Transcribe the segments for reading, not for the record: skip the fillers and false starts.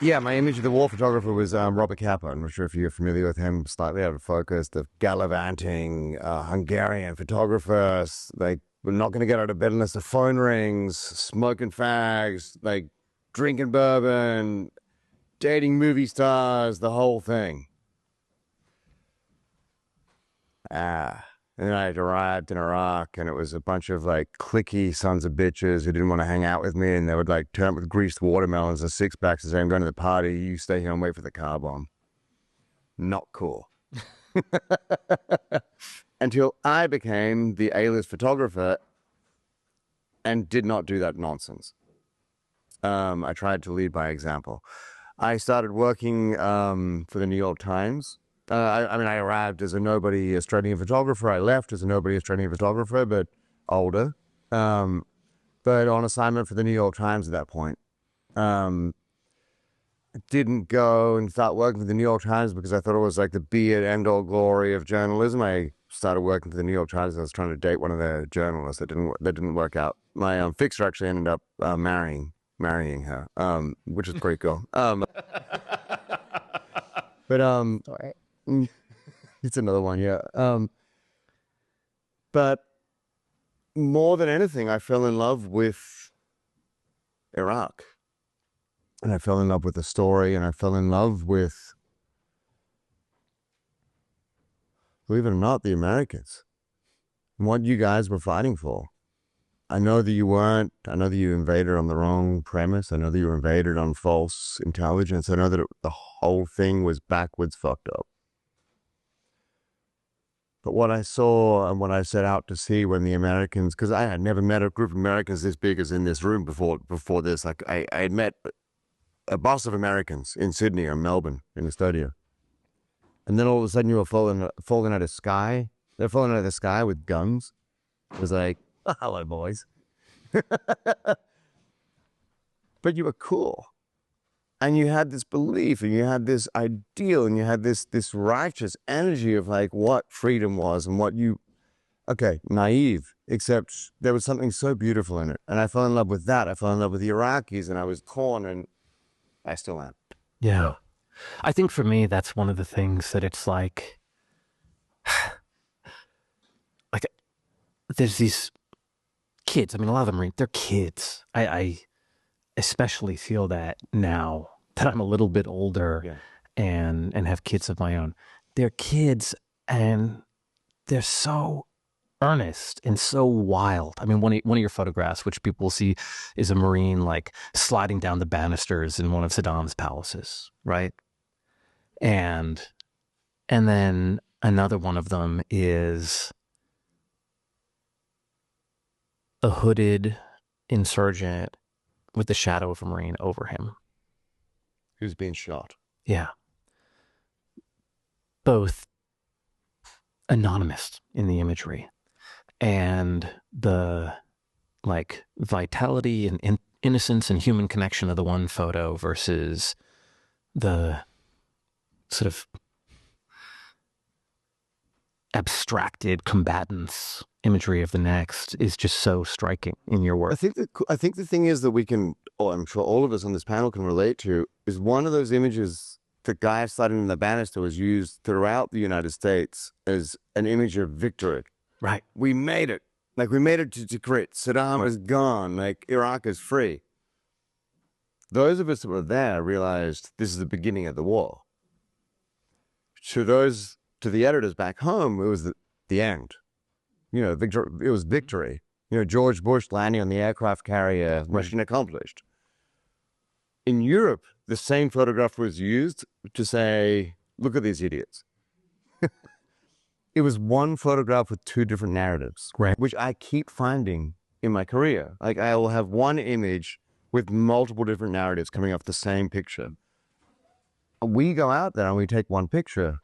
Yeah, my image of the war photographer was Robert Capa. I'm not sure if you're familiar with him, slightly out of focus, the gallivanting Hungarian photographer. Like, we're not going to get out of bed unless the phone rings, smoking fags, like drinking bourbon, dating movie stars, the whole thing. Ah. And then I had arrived in Iraq, and it was a bunch of like cliquey sons of bitches who didn't want to hang out with me, and they would like turn up with greased watermelons and six packs and say, "I'm going to the party. You stay here and wait for the car bomb." Not cool. Until I became the A-list photographer and did not do that nonsense. I tried to lead by example. I started working for the New York Times. I mean, I arrived as a nobody Australian photographer. I left as a nobody Australian photographer, but older. Um, but on assignment for the New York Times at that point. Didn't go and start working for the New York Times because I thought it was like the be it end all glory of journalism. I started working for the New York Times. I was trying to date one of their journalists. That didn't work out. My fixer actually ended up marrying her, which is pretty cool. But Sorry. it's another one, yeah. But more than anything, I fell in love with Iraq. And I fell in love with the story, and I fell in love with, believe it or not, the Americans and what you guys were fighting for. I know that you weren't. I know that you invaded on the wrong premise. I know that you were invaded on false intelligence. I know that the whole thing was backwards fucked up. But what I saw and what I set out to see when the Americans, because I had never met a group of Americans this big as in this room before this. Like I had met a boss of Americans in Sydney or Melbourne in the studio. And then all of a sudden you were falling out of sky. They're falling out of the sky with guns. It was like, oh, hello, boys. But you were cool. And you had this belief and you had this ideal and you had this righteous energy of like what freedom was and what you, okay, naive, except there was something so beautiful in it. And I fell in love with that. I fell in love with the Iraqis and I was torn and I still am. Yeah. I think for me, that's one of the things that it's like there's these kids. I mean, a lot of them they're kids. I especially feel that now that I'm a little bit older Yeah. and have kids of my own. They're kids and they're so earnest and so wild. I mean, one of your photographs, which people will see, is a Marine like sliding down the banisters in one of Saddam's palaces, right? And and then another one of them is a hooded insurgent with the shadow of a Marine over him. Who's being shot? Yeah. Both anonymous in the imagery and the like vitality and innocence and human connection of the one photo versus the sort of abstracted combatants imagery of the next is just so striking in your work. I think the thing is that we can, oh, I'm sure all of us on this panel can relate to, is one of those images. The guy sliding in the banister was used throughout the United States as an image of victory. Right. We made it. Like, we made it to Tikrit. Saddam is gone. Like, Iraq is free. Those of us that were there realized this is the beginning of the war. To the editors back home, it was the end. You know, it was victory. You know, George Bush landing on the aircraft carrier, mission accomplished. In Europe, the same photograph was used to say, look at these idiots. It was one photograph with two different narratives, Right. which I keep finding in my career. Like, I will have one image with multiple different narratives coming off the same picture. We go out there and we take one picture,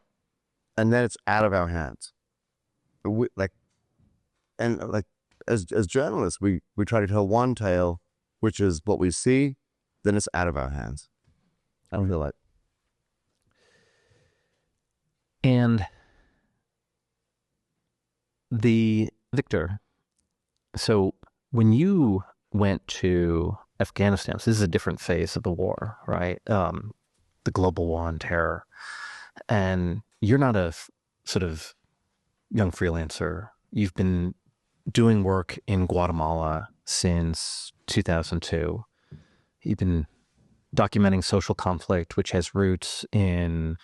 and then it's out of our hands. As journalists, we try to tell one tale, which is what we see, then it's out of our hands. I don't feel like. And the Victor, so when you went to Afghanistan. So this is a different phase of the war, right? The global war on terror. And you're not a sort of young freelancer. You've been doing work in Guatemala since 2002. You've been documenting social conflict, which has roots in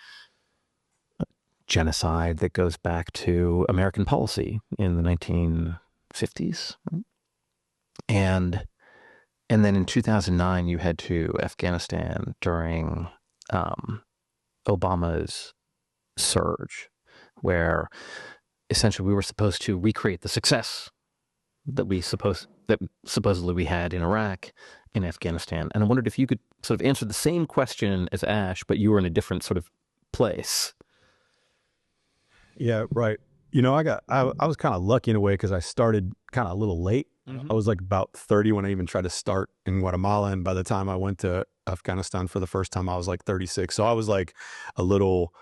genocide that goes back to American policy in the 1950s. And then in 2009, you head to Afghanistan during Obama's surge, where essentially we were supposed to recreate the success that supposedly we had in Iraq, in Afghanistan. And I wondered if you could sort of answer the same question as Ash, but you were in a different sort of place. Yeah, right. You know, I was kind of lucky in a way because I started kind of a little late. I was like about 30 when I even tried to start in Guatemala. And by the time I went to Afghanistan for the first time, I was like 36. So I was like a little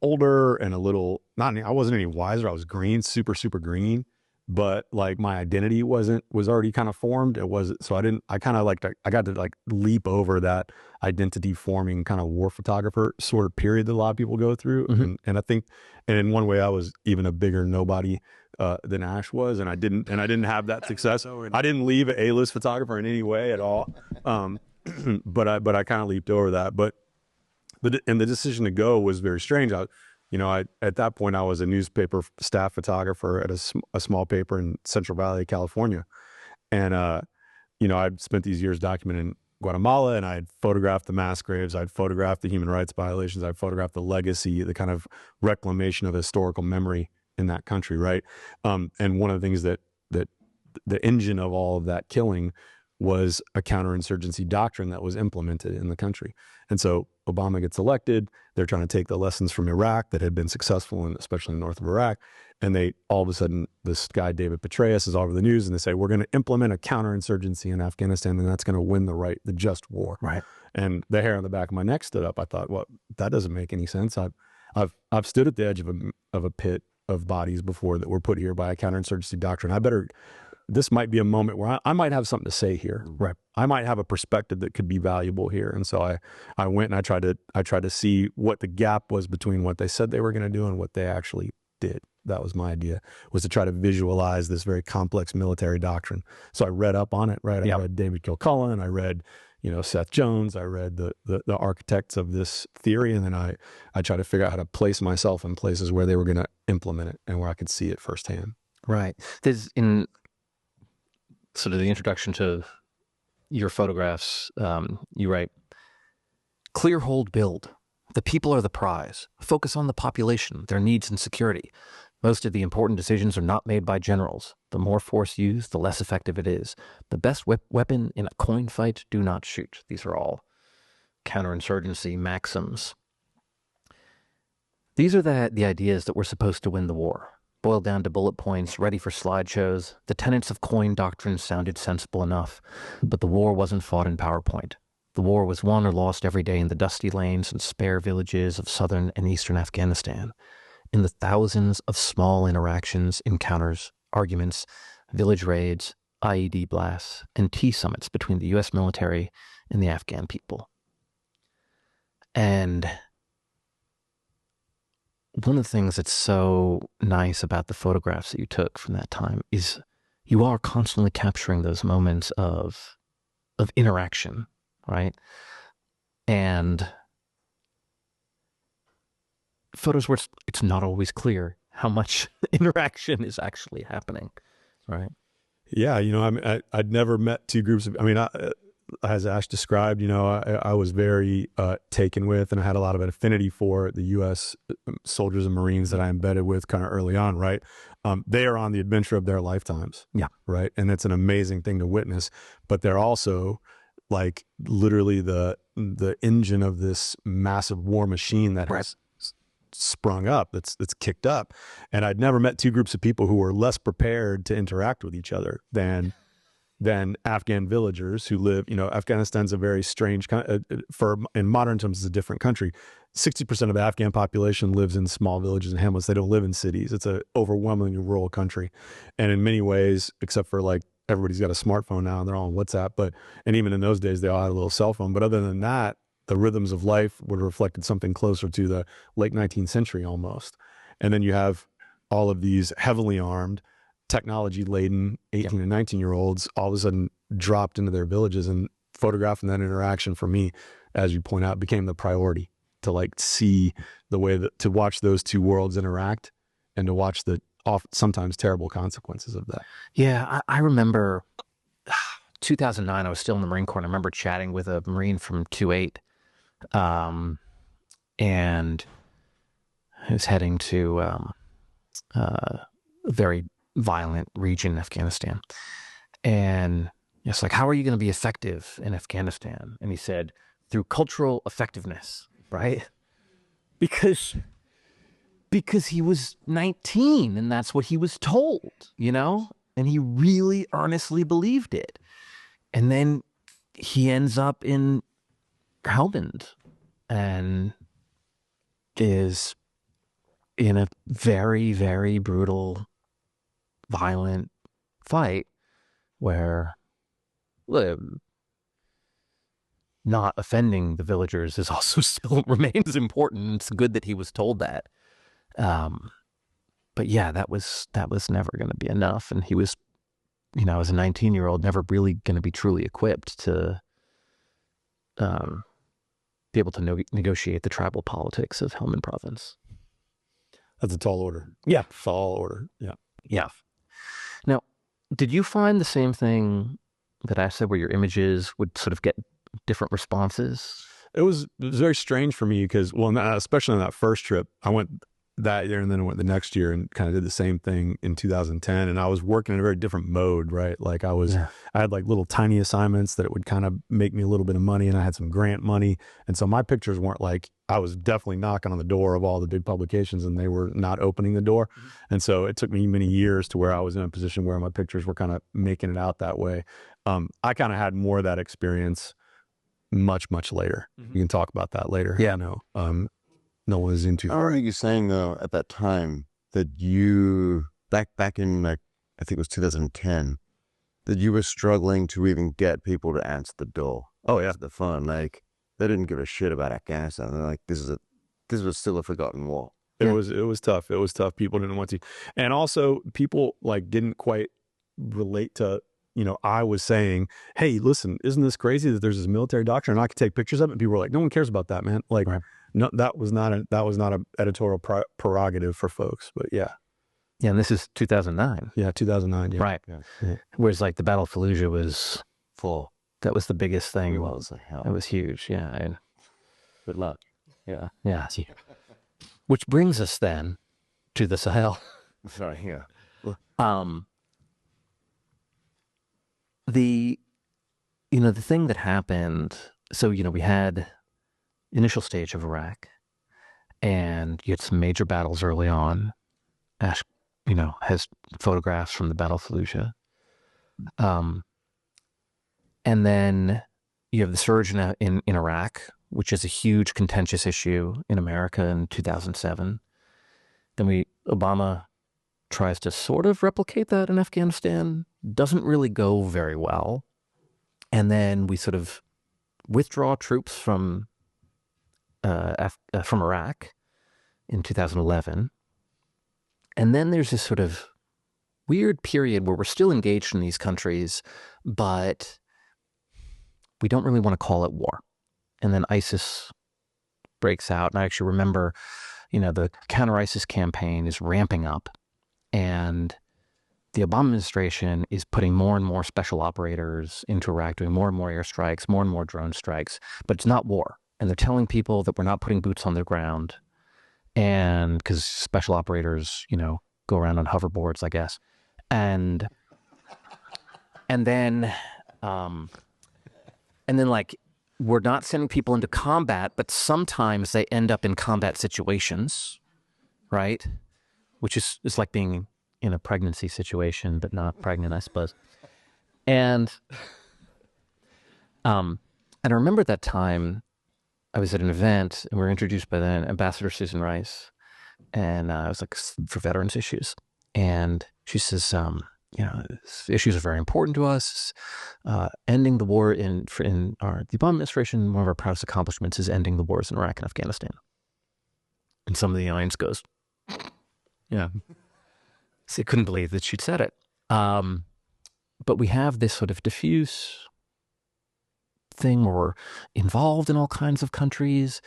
older and a little, I wasn't any wiser. I was green, super, super green. But like my identity was already kind of formed. It wasn't, so I got to like leap over that identity forming kind of war photographer sort of period that a lot of people go through. And I think, and in one way I was even a bigger nobody than Ash was. And I didn't have that success. I didn't leave an A-list photographer in any way at all. But I kind of leaped over that. But the decision to go was very strange. At that point, I was a newspaper staff photographer at a small paper in Central Valley, California. And, I'd spent these years documenting Guatemala, and I'd photographed the mass graves. I'd photographed the human rights violations. I'd photographed the legacy, the kind of reclamation of historical memory in that country, right? And one of the things that the engine of all of that killing was a counterinsurgency doctrine that was implemented in the country. And so Obama gets elected. They're trying to take the lessons from Iraq that had been successful, especially in the north of Iraq. And they, all of a sudden, this guy, David Petraeus, is all over the news, and they say, we're going to implement a counterinsurgency in Afghanistan, and that's going to win the just war. Right. And the hair on the back of my neck stood up. I thought, well, that doesn't make any sense. I've stood at the edge of a pit of bodies before that were put here by a counterinsurgency doctrine. This might be a moment where I might have something to say here. Right. I might have a perspective that could be valuable here. And so I went and I tried to see what the gap was between what they said they were going to do and what they actually did. That was my idea, was to try to visualize this very complex military doctrine. So I read up on it, right? I read David Kilcullen, I read, Seth Jones, I read the architects of this theory. And then I tried to figure out how to place myself in places where they were going to implement it and where I could see it firsthand. Right. There's in sort of the introduction to your photographs, you write, clear, hold, build. The people are the prize. Focus on the population, their needs and security. Most of the important decisions are not made by generals. The more force used, the less effective it is. The best weapon in a coin fight, do not shoot. These are all counterinsurgency maxims. These are the ideas that were supposed to win the war. Boiled down to bullet points, ready for slideshows, the tenets of coin doctrine sounded sensible enough, but the war wasn't fought in PowerPoint. The war was won or lost every day in the dusty lanes and spare villages of southern and eastern Afghanistan, in the thousands of small interactions, encounters, arguments, village raids, IED blasts, and tea summits between the U.S. military and the Afghan people. And one of the things that's so nice about the photographs that you took from that time is you are constantly capturing those moments of interaction, right? And photos where it's not always clear how much interaction is actually happening, right? Yeah, I'd never met two groups of, as Ash described, I was very taken with, and I had a lot of affinity for the U.S. soldiers and Marines that I embedded with kind of early on, right? They are on the adventure of their lifetimes. Yeah. Right. And it's an amazing thing to witness, but they're also like literally the engine of this massive war machine that has sprung up, that's kicked up. And I'd never met two groups of people who were less prepared to interact with each other than Afghan villagers who live, Afghanistan's a very strange, in modern terms, it's a different country. 60% of the Afghan population lives in small villages and hamlets. They don't live in cities. It's an overwhelmingly rural country. And in many ways, except for like everybody's got a smartphone now and they're all on WhatsApp, and even in those days, they all had a little cell phone. But other than that, the rhythms of life would have reflected something closer to the late 19th century almost. And then you have all of these heavily armed, technology-laden 18 and 19-year-olds all of a sudden dropped into their villages, and photographing that interaction for me, as you point out, became the priority, to like see the way that, to watch those two worlds interact and to watch the sometimes terrible consequences of that. Yeah, I remember 2009, I was still in the Marine Corps, and I remember chatting with a Marine from 28, and he was heading to a very violent region in Afghanistan. And it's like, how are you going to be effective in Afghanistan? And he said, through cultural effectiveness, right? Because he was 19 and that's what he was told, you know? And he really earnestly believed it. And then he ends up in Helmand and is in a very, very brutal, violent fight where not offending the villagers is also still remains important. It's good that he was told that. But yeah, that was never going to be enough. And he was, you know, as a 19-year-old, never really going to be truly equipped to be able to negotiate the tribal politics of Helmand province. That's a tall order. Yeah. Tall order. Yeah. Yeah. Now, did you find the same thing that I said, where your images would sort of get different responses? It was very strange for me because, well, especially on that first trip, I went that year and then I went the next year and kind of did the same thing in 2010. And I was working in a very different mode, right? Like I had like little tiny assignments that would kind of make me a little bit of money, and I had some grant money. And so my pictures weren't like, I was definitely knocking on the door of all the big publications and they were not opening the door. Mm-hmm. And so it took me many years to where I was in a position where my pictures were kind of making it out that way. I kind of had more of that experience much, much later. Mm-hmm. We can talk about that later. Yeah. You know, no one is into. I remember you saying though at that time that you back in like I think it was 2010 that you were struggling to even get people to answer the door. Oh yeah, the fun. Like they didn't give a shit about Afghanistan. They're like, this was still a forgotten war. It was tough. It was tough. People didn't want to, and also people like didn't quite relate to. You know, I was saying, hey, listen, isn't this crazy that there's this military doctrine and I could take pictures of it? And people were like, no one cares about that, man. Like, right. No, that was not a editorial prerogative for folks. But yeah. Yeah, and this is 2009. Yeah, 2009. Yeah. Right. Yeah. Whereas like the Battle of Fallujah was full. That was the biggest thing. It was hell. It was huge. Yeah. And good luck. Yeah. Yeah. Which brings us then to the Sahel. Sorry. Yeah. The thing that happened, so, you know, we had initial stage of Iraq and you had some major battles early on. Ash, you know, has photographs from the Battle of Fallujah. And then you have the surge in Iraq, which is a huge contentious issue in America in 2007. Then Obama tries to sort of replicate that in Afghanistan, doesn't really go very well. And then we sort of withdraw troops from Iraq in 2011. And then there's this sort of weird period where we're still engaged in these countries, but we don't really want to call it war. And then ISIS breaks out. And I actually remember, you know, the counter-ISIS campaign is ramping up. And the Obama administration is putting more and more special operators into Iraq, doing more and more airstrikes, more and more drone strikes, but it's not war. And they're telling people that we're not putting boots on the ground. And because special operators, you know, go around on hoverboards, I guess. And then like, we're not sending people into combat, but sometimes they end up in combat situations, right? Which is like being in a pregnancy situation, but not pregnant, I suppose. And I remember that time I was at an event and we were introduced by then Ambassador Susan Rice, and I was like, for veterans issues. And she says, issues are very important to us. Ending the war the Obama administration, one of our proudest accomplishments is ending the wars in Iraq and Afghanistan. And some of the audience goes, yeah. So I couldn't believe that she'd said it. But we have this sort of diffuse thing where we're involved in all kinds of countries.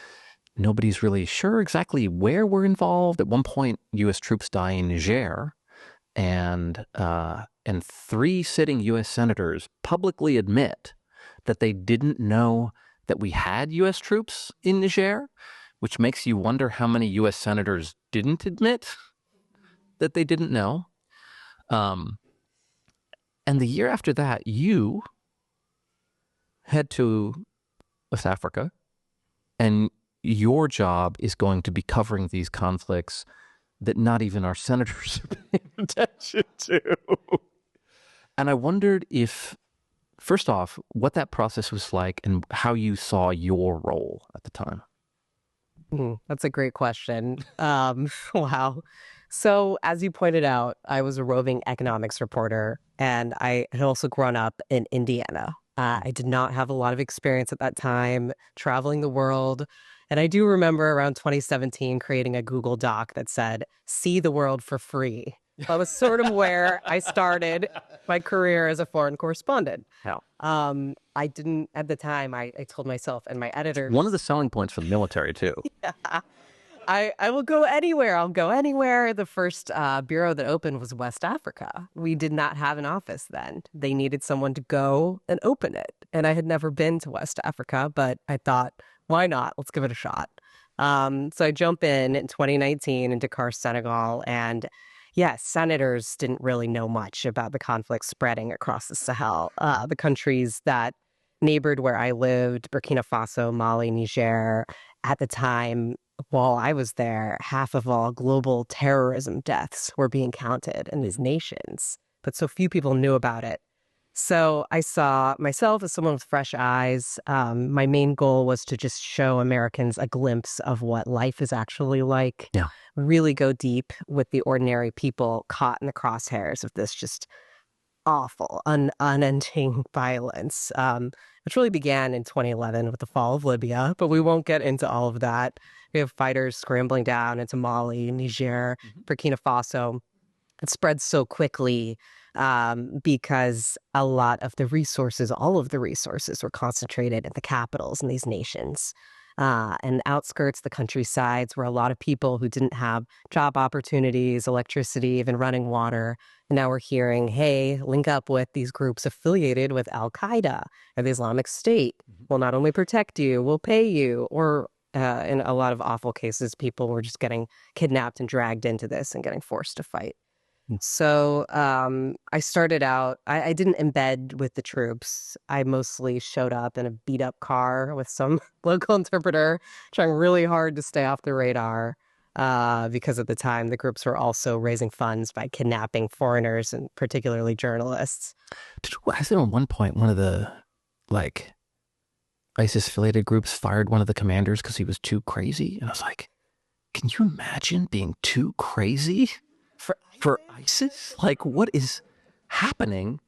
Nobody's really sure exactly where we're involved. At one point, U.S. troops die in Niger, and 3 sitting U.S. senators publicly admit that they didn't know that we had U.S. troops in Niger, which makes you wonder how many U.S. senators didn't admit that they didn't know. And the year after that, you head to West Africa, and your job is going to be covering these conflicts that not even our senators are paying attention to. And I wondered if, first off, what that process was like and how you saw your role at the time. That's a great question. Wow. So, as you pointed out, I was a roving economics reporter, and I had also grown up in Indiana. I did not have a lot of experience at that time traveling the world. And I do remember around 2017 creating a Google Doc that said, "See the world for free." That was sort of where I started my career as a foreign correspondent. I didn't, at the time, I told myself and my editor. One of the selling points for the military, too. Yeah. I will go anywhere. I'll go anywhere. The first bureau that opened was West Africa. We did not have an office then. They needed someone to go and open it. And I had never been to West Africa, but I thought, why not? Let's give it a shot. So I jump in 2019 in Dakar, Senegal. And yes, senators didn't really know much about the conflict spreading across the Sahel. The countries that neighbored where I lived, Burkina Faso, Mali, Niger, at the time, while I was there, half of all global terrorism deaths were being counted in these nations, but so few people knew about it. So I saw myself as someone with fresh eyes. My main goal was to just show Americans a glimpse of what life is actually like. Yeah. Really go deep with the ordinary people caught in the crosshairs of this just awful, unending violence, which really began in 2011 with the fall of Libya. But we won't get into all of that. We have fighters scrambling down into Mali, Niger, Burkina Faso. It spread so quickly because a lot of the resources, all of the resources were concentrated in the capitals in these nations. And the outskirts, the countrysides, were a lot of people who didn't have job opportunities, electricity, even running water. And now we're hearing, hey, link up with these groups affiliated with Al-Qaeda or the Islamic State. We'll not only protect you, we'll pay you. Or in a lot of awful cases, people were just getting kidnapped and dragged into this and getting forced to fight. So I started out, I didn't embed with the troops. I mostly showed up in a beat up car with some local interpreter, trying really hard to stay off the radar because at the time the groups were also raising funds by kidnapping foreigners and particularly journalists. I said at one point, one of the ISIS affiliated groups fired one of the commanders because he was too crazy. And I was like, can you imagine being too crazy for ISIS? Like, what is happening?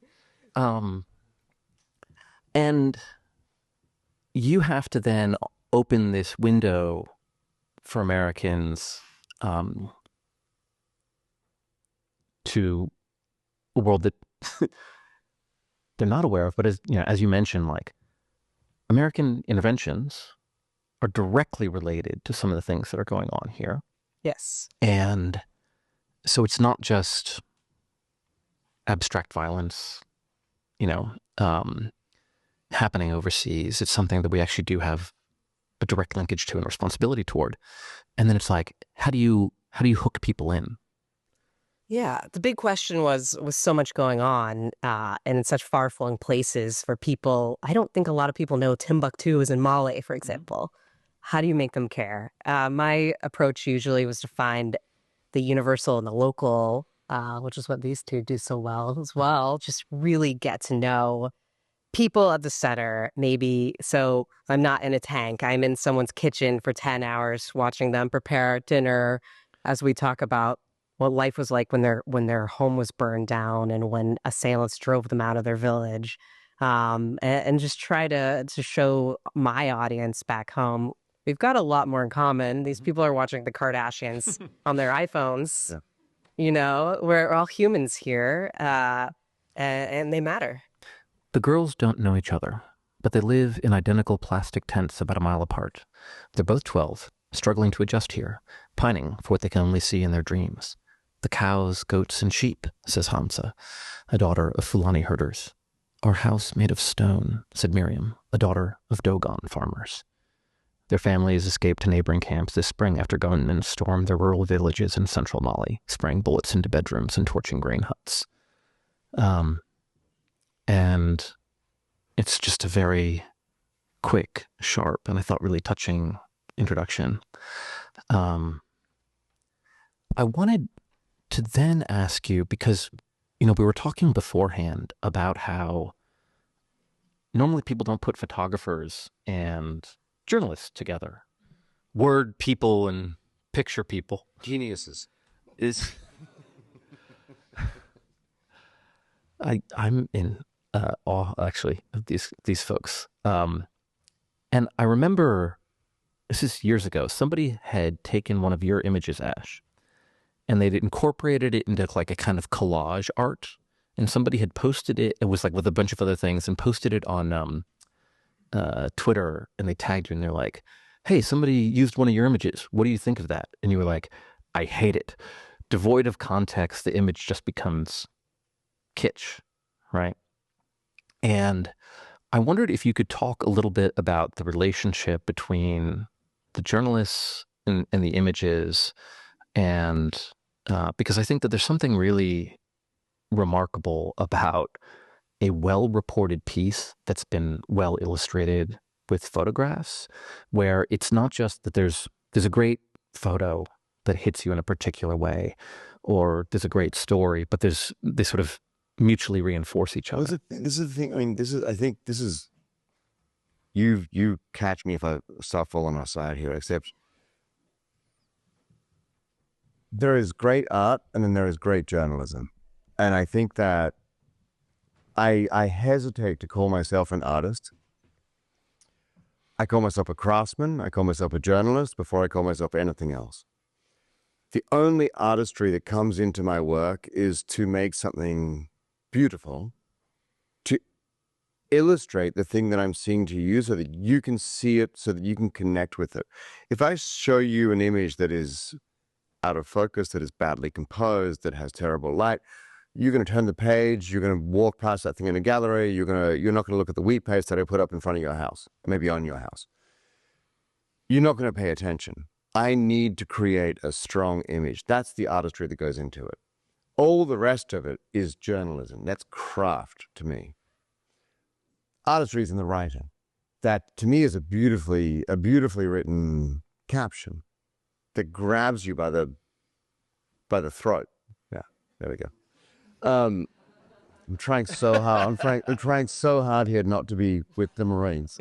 And you have to then open this window for Americans to a world that they're not aware of. But as you mentioned, like, American interventions are directly related to some of the things that are going on here. Yes. And so it's not just abstract violence, happening overseas. It's something that we actually do have a direct linkage to and responsibility toward. And then it's like, how do you hook people in? Yeah, the big question was so much going on and in such far-flung places for people. I don't think a lot of people know Timbuktu is in Mali, for example. How do you make them care? My approach usually was to find the universal and the local, which is what these two do so well as well. Just really get to know people at the center, maybe. So I'm not in a tank. I'm in someone's kitchen for 10 hours watching them prepare dinner as we talk about what life was like when their home was burned down and when assailants drove them out of their village, and just try to show my audience back home we've got a lot more in common. These people are watching the Kardashians on their iPhones. Yeah. You know, we're all humans here, and they matter. The girls don't know each other, but they live in identical plastic tents about a mile apart. They're both 12, struggling to adjust here, pining for what they can only see in their dreams. The cows, goats, and sheep, says Hamza, a daughter of Fulani herders. Our house made of stone, said Miriam, a daughter of Dogon farmers. Their families escaped to neighboring camps this spring after gunmen stormed their rural villages in central Mali, spraying bullets into bedrooms and torching grain huts. And it's just a very quick, sharp, and I thought really touching introduction. I wanted to then ask you, because, you know, we were talking beforehand about how normally people don't put photographers and journalists together. Word people and picture people. Geniuses. I'm in awe, actually, of these folks. And I remember, this is years ago, somebody had taken one of your images, Ash, and they'd incorporated it into like a kind of collage art. And somebody had posted it, it was like with a bunch of other things, and posted it on Twitter, and they tagged you, and they're like, hey, somebody used one of your images. What do you think of that? And you were like, I hate it. Devoid of context, the image just becomes kitsch, right? And I wondered if you could talk a little bit about the relationship between the journalists and the images, and because I think that there's something really remarkable about a well-reported piece that's been well illustrated with photographs, where it's not just that there's a great photo that hits you in a particular way, or there's a great story, but they sort of mutually reinforce each other. This is the thing. I mean, I think this is, you catch me if I start falling outside here, except there is great art and then there is great journalism. And I think that I hesitate to call myself an artist. I call myself a craftsman. I call myself a journalist before I call myself anything else. The only artistry that comes into my work is to make something beautiful, to illustrate the thing that I'm seeing to you so that you can see it, so that you can connect with it. If I show you an image that is out of focus, that is badly composed, that has terrible light, you're going to turn the page, you're going to walk past that thing in a gallery, you're not going to look at the wheat paste that I put up in front of your house, maybe on your house. You're not going to pay attention. I need to create a strong image. That's the artistry that goes into it. All the rest of it is journalism. That's craft to me. Artistry is in the writing. That to me is a beautifully written caption that grabs you by the throat. Yeah, there we go. I'm trying so hard. I'm trying so hard here not to be with the Marines.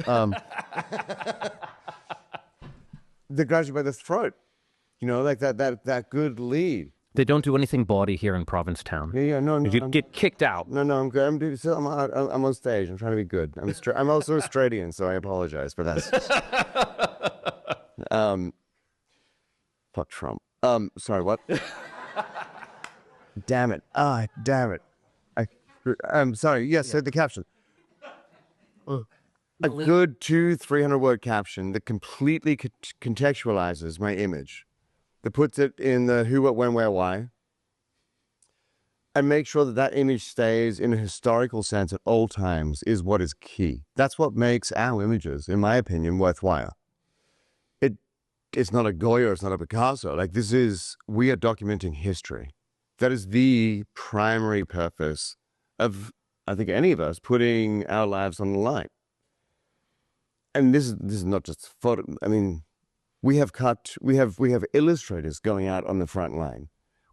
That grabs you by the throat. You know, like that good lead. They don't do anything bawdy here in Provincetown. Yeah, no. You get kicked out. No, I'm good. I'm on stage. I'm trying to be good. I'm also Australian, so I apologize for that. Fuck Trump. Sorry, what? Damn it. Damn it. I'm sorry. Yes, so the caption. A good 200-300 word caption that completely contextualizes my image, that puts it in the who, what, when, where, why, and make sure that that image stays in a historical sense at all times is what is key. That's what makes our images, in my opinion, worthwhile. It's not a Goya, it's not a Picasso. Like we are documenting history. That is the primary purpose of, I think, any of us putting our lives on the line. And this is not just photo. I mean, we have illustrators going out on the front line.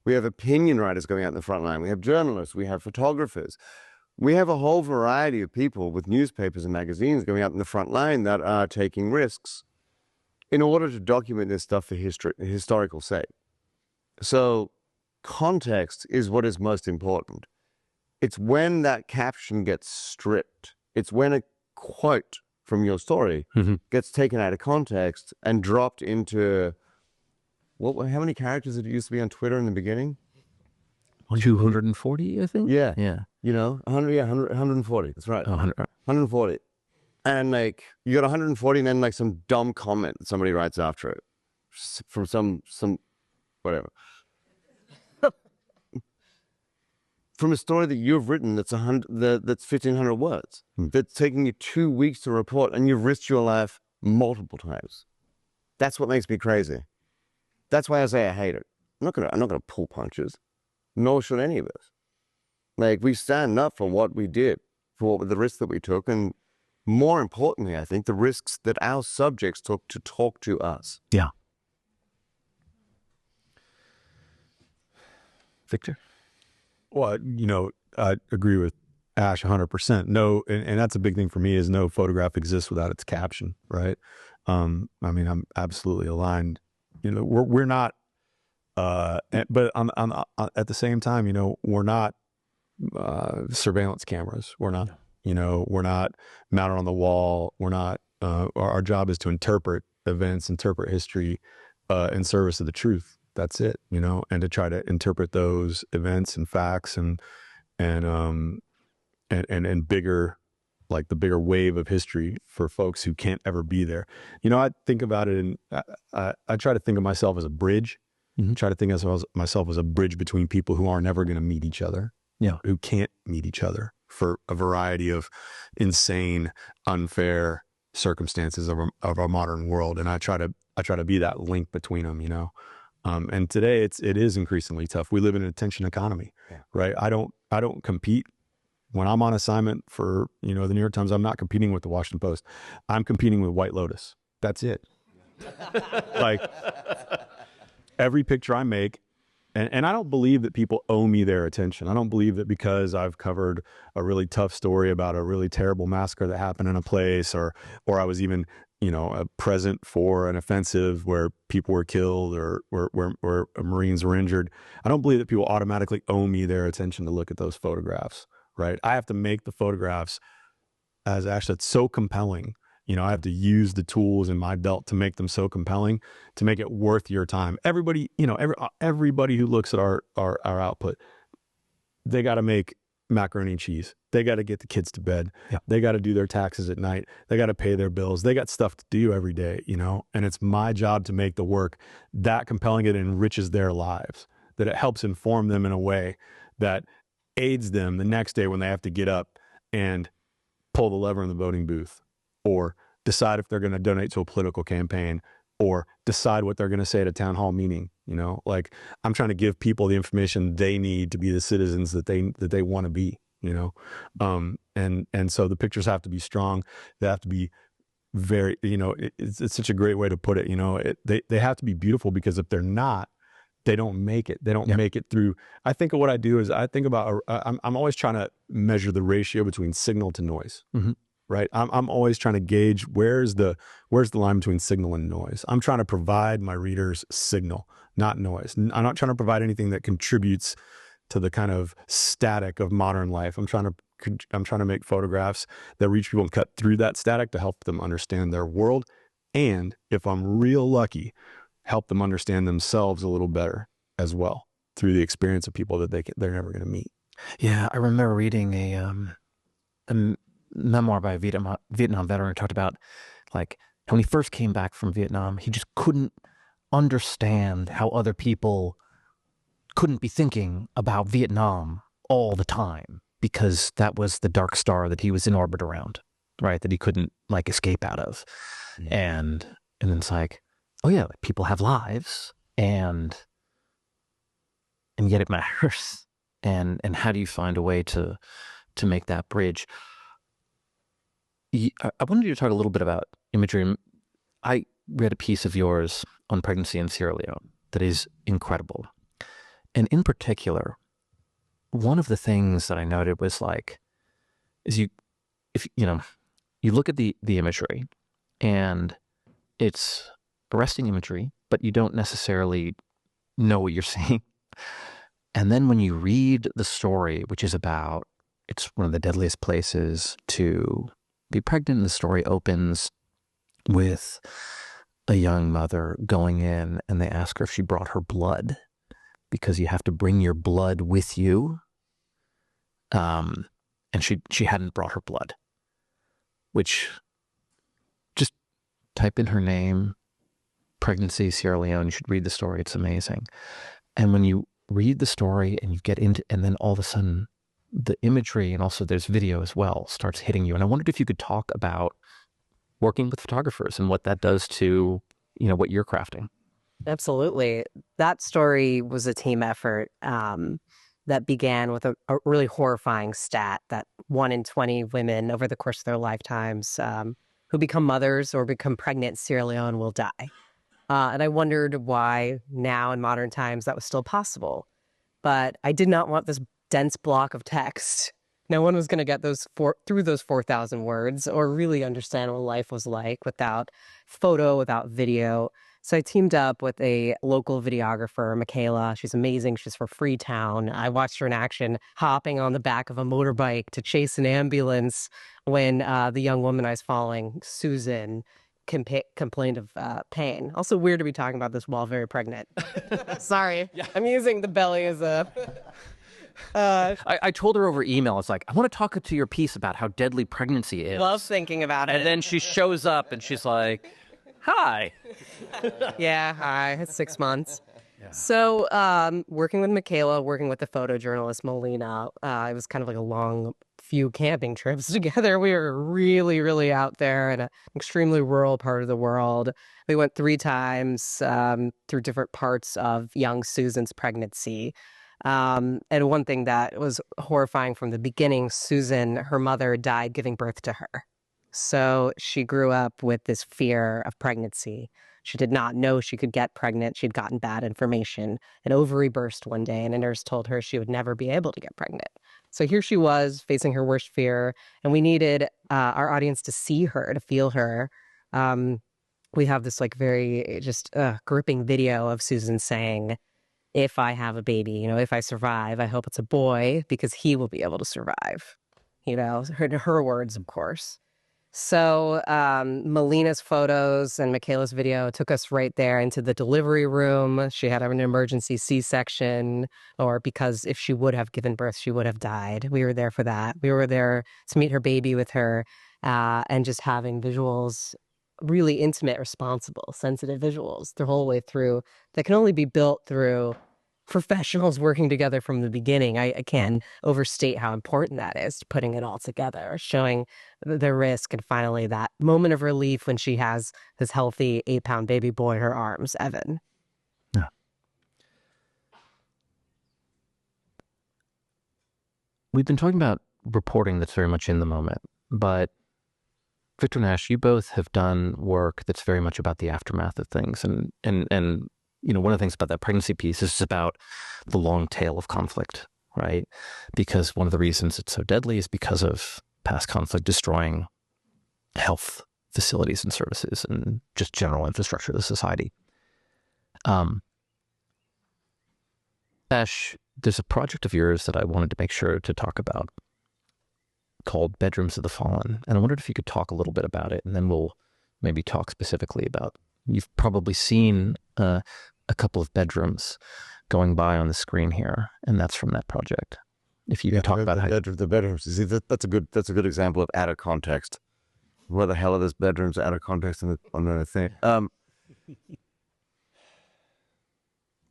We have opinion writers going out on the front line. We have journalists. We have photographers. We have a whole variety of people with newspapers and magazines going out in the front line that are taking risks in order to document this stuff for historical sake. So context is what is most important. It's when that caption gets stripped. It's when a quote from your story gets taken out of context and dropped into how many characters did it used to be on Twitter in the beginning? 240, I think. Yeah. Yeah. 140. That's right. Oh, 100. 140. And like you got 140 and then like some dumb comment that somebody writes after it from some whatever. From a story that you've written that's 1,500 words, that's taking you 2 weeks to report, and you've risked your life multiple times. That's what makes me crazy. That's why I say I hate it. I'm not gonna pull punches. Nor should any of us. Like, we stand up for what we did, for the risks that we took, and more importantly, I think, the risks that our subjects took to talk to us. Yeah. Victor? Well, I agree with Ash 100%. No, and that's a big thing for me is no photograph exists without its caption, right? I mean, I'm absolutely aligned. We're not, but at the same time, we're not surveillance cameras. We're not, we're not mounted on the wall. We're not, our job is to interpret events, interpret history in service of the truth. That's it, and to try to interpret those events and facts and bigger, like the bigger wave of history for folks who can't ever be there. I think about it, and I try to think of myself as a bridge. Try to think of myself as a bridge between people who are never going to meet each other, who can't meet each other for a variety of insane, unfair circumstances of our modern world. And I try to be that link between them, and today it is increasingly tough. We live in an attention economy, right? I don't compete. When I'm on assignment for, the New York Times, I'm not competing with the Washington Post. I'm competing with White Lotus. That's it. Like, every picture I make, and I don't believe that people owe me their attention. I don't believe that because I've covered a really tough story about a really terrible massacre that happened in a place, or I was even, present for an offensive where people were killed or where Marines were injured. I don't believe that people automatically owe me their attention to look at those photographs, right? I have to make the photographs, as Ash said, so compelling. I have to use the tools in my belt to make them so compelling, to make it worth your time. Everybody, everybody who looks at our output, they got to make macaroni and cheese. They got to get the kids to bed. Yeah. They got to do their taxes at night. They got to pay their bills. They got stuff to do every day, and it's my job to make the work that compelling. It enriches their lives, that it helps inform them in a way that aids them the next day when they have to get up and pull the lever in the voting booth, or decide if they're going to donate to a political campaign, or decide what they're going to say at a town hall meeting. Like, I'm trying to give people the information they need to be the citizens that they want to be, and so the pictures have to be strong. They have to be very, it's such a great way to put it. They have to be beautiful, because if they're not, they don't make it. They don't make it through. I think of what I do is I think about, I'm always trying to measure the ratio between signal to noise. Right. I'm always trying to gauge where's the line between signal and noise. I'm trying to provide my readers signal, not noise. I'm not trying to provide anything that contributes to the kind of static of modern life. I'm trying to make photographs that reach people and cut through that static to help them understand their world. And if I'm real lucky, help them understand themselves a little better as well through the experience of people that they're never going to meet. Yeah. I remember reading a memoir by a Vietnam veteran who talked about, like, when he first came back from Vietnam, he just couldn't understand how other people couldn't be thinking about Vietnam all the time, because that was the dark star that he was in orbit around, right? That he couldn't, like, escape out of. And then it's like, oh yeah, like, people have lives, and yet it matters. And how do you find a way to make that bridge? I wanted you to talk a little bit about imagery. I read a piece of yours on pregnancy in Sierra Leone that is incredible. And in particular, one of the things that I noted was, like, is you look at the imagery, and it's arresting imagery, but you don't necessarily know what you're seeing. And then when you read the story, which is about, it's one of the deadliest places to be pregnant, and the story opens with a young mother going in, and they ask her if she brought her blood, because you have to bring your blood with you. And she hadn't brought her blood, which, just type in her name, pregnancy, Sierra Leone. You should read the story. It's amazing. And when you read the story and you get into, and then all of a sudden the imagery, and also there's video as well, starts hitting you. And I wondered if you could talk about working with photographers and what that does to, what you're crafting. Absolutely. That story was a team effort that began with a really horrifying stat that 1 in 20 women over the course of their lifetimes who become mothers or become pregnant in Sierra Leone will die. And I wondered why now in modern times that was still possible. But I did not want this dense block of text. No one was going to get through those 4,000 words or really understand what life was like without photo, without video. So I teamed up with a local videographer, Michaela. She's amazing. She's from Freetown. I watched her in action hopping on the back of a motorbike to chase an ambulance when the young woman I was following, Susan, complained of pain. Also weird to be talking about this while very pregnant. Sorry. Yeah. I'm using the belly as a... I told her over email, it's like, I want to talk to your piece about how deadly pregnancy is. Love thinking about it. And then she shows up and she's like, hi. Yeah, hi. It's 6 months. Yeah. So working with Michaela, working with the photojournalist Melina, it was kind of like a long few camping trips together. We were really, really out there in an extremely rural part of the world. We went 3 times through different parts of young Susan's pregnancy. And one thing that was horrifying from the beginning, Susan, her mother died giving birth to her. So she grew up with this fear of pregnancy. She did not know she could get pregnant. She'd gotten bad information. An ovary burst one day, and a nurse told her she would never be able to get pregnant. So here she was facing her worst fear, and we needed our audience to see her, to feel her. We have this like very just gripping video of Susan saying, if I have a baby, if I survive, I hope it's a boy because he will be able to survive. Her words, of course. So Melina's photos and Michaela's video took us right there into the delivery room. She had an emergency C-section, or because if she would have given birth, she would have died. We were there for that. We were there to meet her baby with her and just having visuals, really intimate, responsible, sensitive visuals the whole way through that can only be built through professionals working together from the beginning. I can't overstate how important that is, putting it all together, showing the risk, and finally that moment of relief when she has this healthy 8-pound baby boy in her arms, Evan. Yeah. We've been talking about reporting that's very much in the moment, but Victor Nash, you both have done work that's very much about the aftermath of things. And one of the things about that pregnancy piece is about the long tail of conflict, right? Because one of the reasons it's so deadly is because of past conflict destroying health facilities and services and just general infrastructure of the society. Ash, there's a project of yours that I wanted to make sure to talk about called Bedrooms of the Fallen. And I wondered if you could talk a little bit about it, and then we'll maybe talk specifically about, you've probably seen a couple of bedrooms going by on the screen here, and that's from that project. If you could talk about the bedrooms. See, that's a good example of out of context. Where the hell are those bedrooms out of context on the thing?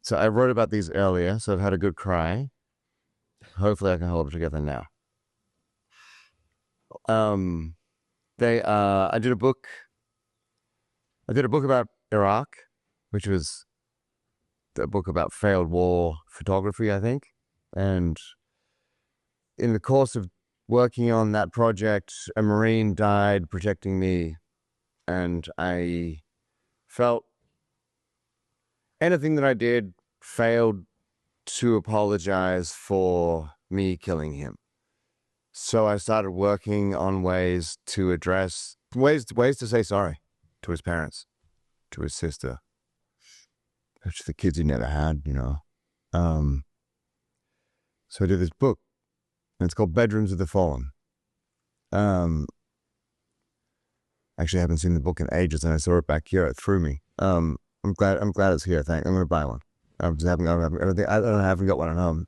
So I wrote about these earlier, so I've had a good cry. Hopefully I can hold it together now. I did a book about Iraq, which was a book about failed war photography, I think. And in the course of working on that project, a Marine died protecting me, and I felt anything that I did failed to apologize for me killing him. So I started working on ways to address, ways to say sorry to his parents, to his sister, to the kids he never had, So I did this book, and it's called Bedrooms of the Fallen. Actually, I haven't seen the book in ages, and I saw it back here. It threw me. I'm glad it's here. I'm going to buy one. I haven't got one at home.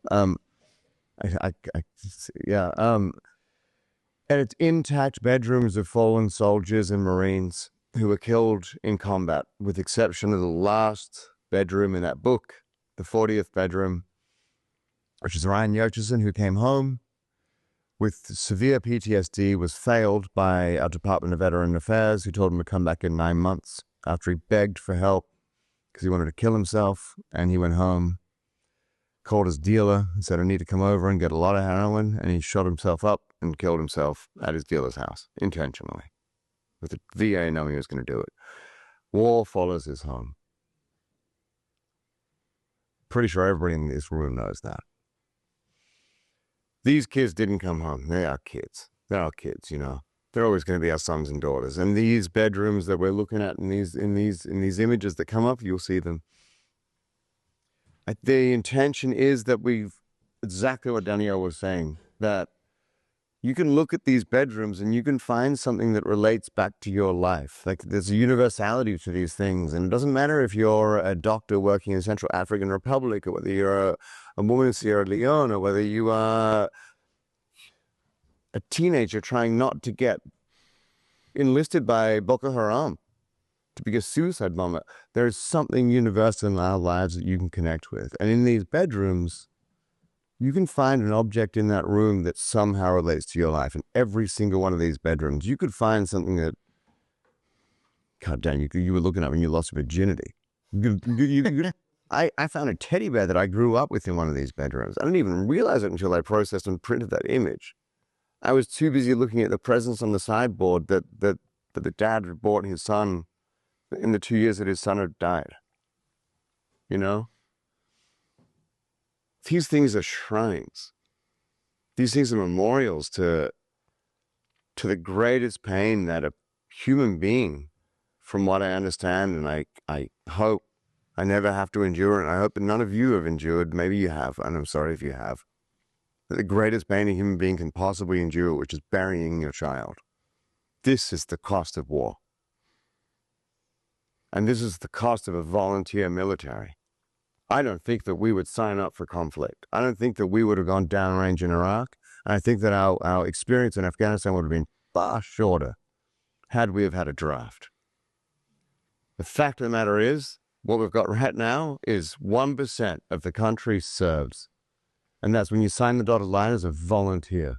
And it's intact bedrooms of fallen soldiers and Marines who were killed in combat, with exception of the last bedroom in that book, the 40th bedroom, which is Ryan Yocherson, who came home with severe PTSD, was failed by our Department of Veteran Affairs, who told him to come back in 9 months after he begged for help because he wanted to kill himself. And he went home, called his dealer and said, I need to come over and get a lot of heroin. And he shot himself up and killed himself at his dealer's house intentionally, with the VA knowing he was going to do it. War follows his home. Pretty sure everybody in this room knows that. These kids didn't come home. They are kids. They're our kids, you know. They're always going to be our sons and daughters. And these bedrooms that we're looking at in these images that come up, you'll see them. The intention is that exactly what Danielle was saying, that you can look at these bedrooms and you can find something that relates back to your life. Like, there's a universality to these things. And it doesn't matter if you're a doctor working in Central African Republic, or whether you're a woman in Sierra Leone, or whether you are a teenager trying not to get enlisted by Boko Haram to be a suicide bomber. There's something universal in our lives that you can connect with. And in these bedrooms, you can find an object in that room that somehow relates to your life. In every single one of these bedrooms, you could find something that, God damn, you were looking at when you lost your virginity. I found a teddy bear that I grew up with in one of these bedrooms. I didn't even realize it until I processed and printed that image. I was too busy looking at the presents on the sideboard that the dad had bought his son in the 2 years that his son had died. You know? These things are shrines. These things are memorials to the greatest pain that a human being, from what I understand, and I hope I never have to endure, and I hope that none of you have endured. Maybe you have, and I'm sorry if you have. But the greatest pain a human being can possibly endure, which is burying your child. This is the cost of war. And this is the cost of a volunteer military. I don't think that we would sign up for conflict. I don't think that we would have gone downrange in Iraq. And I think that our experience in Afghanistan would have been far shorter had we have had a draft. The fact of the matter is, what we've got right now is 1% of the country serves. And that's when you sign the dotted line as a volunteer.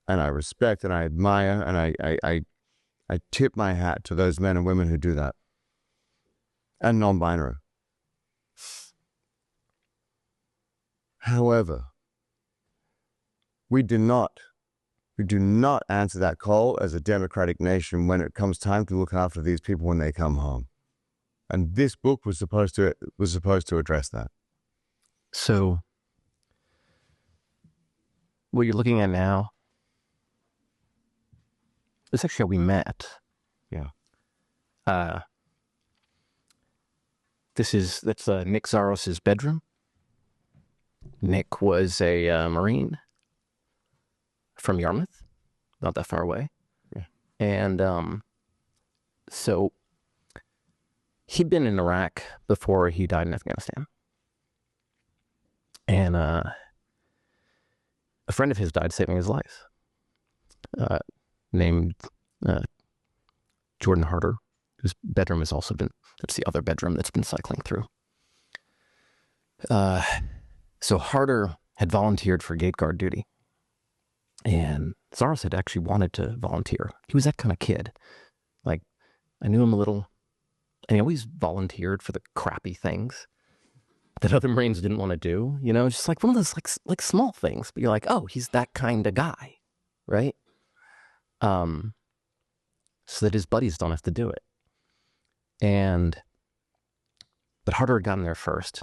And I respect and I admire and I tip my hat to those men and women who do that. And non-binary. However, we do not answer that call as a democratic nation when it comes time to look after these people when they come home. And this book was supposed to address that. So what you're looking at now is actually how we met. Yeah. That's Nick Zaros's bedroom. Nick was a Marine from Yarmouth, not that far away. Yeah. And so he'd been in Iraq before he died in Afghanistan. And a friend of his died saving his life, named Jordan Harder, whose bedroom has also been, that's the other bedroom that's been cycling through. So Harder had volunteered for gate guard duty. And Zaros had actually wanted to volunteer. He was that kind of kid. Like, I knew him a little, and he always volunteered for the crappy things that other Marines didn't want to do. You know, just like one of those like small things. But you're like, oh, he's that kind of guy, right? So that his buddies don't have to do it. But Harder had gotten there first.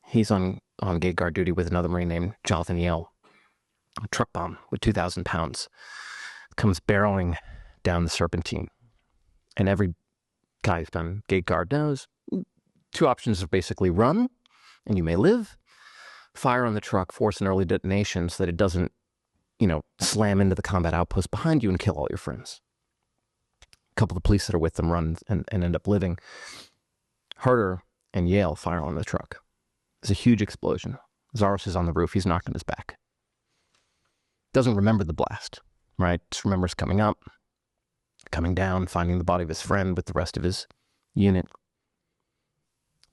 He's on gate guard duty with another Marine named Jonathan Yale. A truck bomb with 2,000 pounds comes barreling down the Serpentine. And every guy who's done gate guard knows two options are basically run, and you may live, fire on the truck, force an early detonation so that it doesn't, slam into the combat outpost behind you and kill all your friends. A couple of the police that are with them run and end up living. Harder and Yale fire on the truck. There's a huge explosion. Zaros is on the roof. He's knocked on his back. Doesn't remember the blast, right? Just remembers coming up, coming down, finding the body of his friend with the rest of his unit.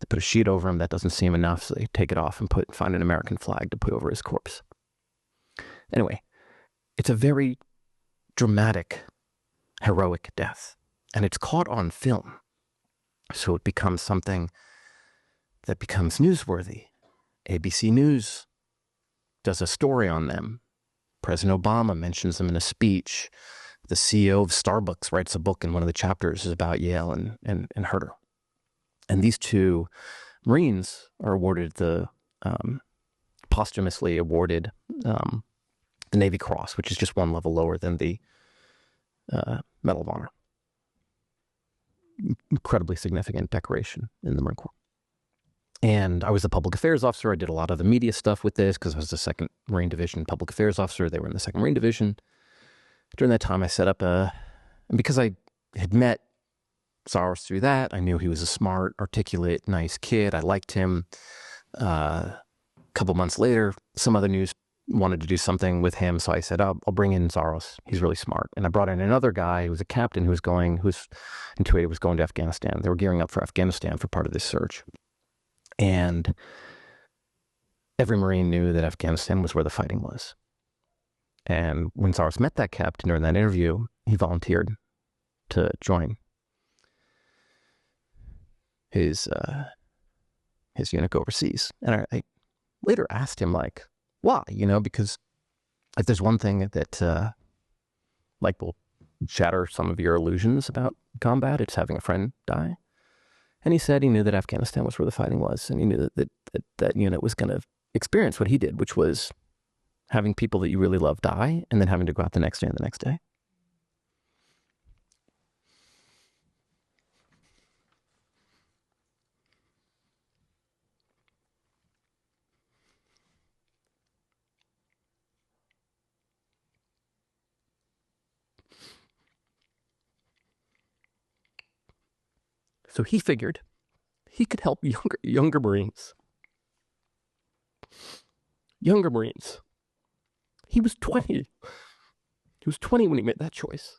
They put a sheet over him. That doesn't seem enough, so they take it off and find an American flag to put over his corpse. Anyway, it's a very dramatic, heroic death, and it's caught on film. So it becomes something that becomes newsworthy. ABC News does a story on them. President Obama mentions them in a speech. The CEO of Starbucks writes a book, and one of the chapters is about Yale and Herter. And these two Marines are awarded posthumously awarded the Navy Cross, which is just one level lower than the Medal of Honor. Incredibly significant decoration in the Marine Corps. And I was the public affairs officer. I did a lot of the media stuff with this because I was the 2nd Marine Division public affairs officer. They were in the 2nd Marine Division. During that time, I set up and because I had met Zaros through that, I knew he was a smart, articulate, nice kid. I liked him. A couple months later, some other news wanted to do something with him, so I said, I'll bring in Zaros. He's really smart. And I brought in another guy who was a captain who was intuited was going to Afghanistan. They were gearing up for Afghanistan for part of this surge. And every Marine knew that Afghanistan was where the fighting was. And when Zaros met that captain during that interview, he volunteered to join his unit go overseas. And I later asked him, like, why? Because if there's one thing that will shatter some of your illusions about combat, it's having a friend die. And he said he knew that Afghanistan was where the fighting was, and he knew that unit was going to experience what he did, which was having people that you really love die, and then having to go out the next day and the next day. So he figured he could help younger Marines. Younger Marines. He was 20. He was 20 when he made that choice.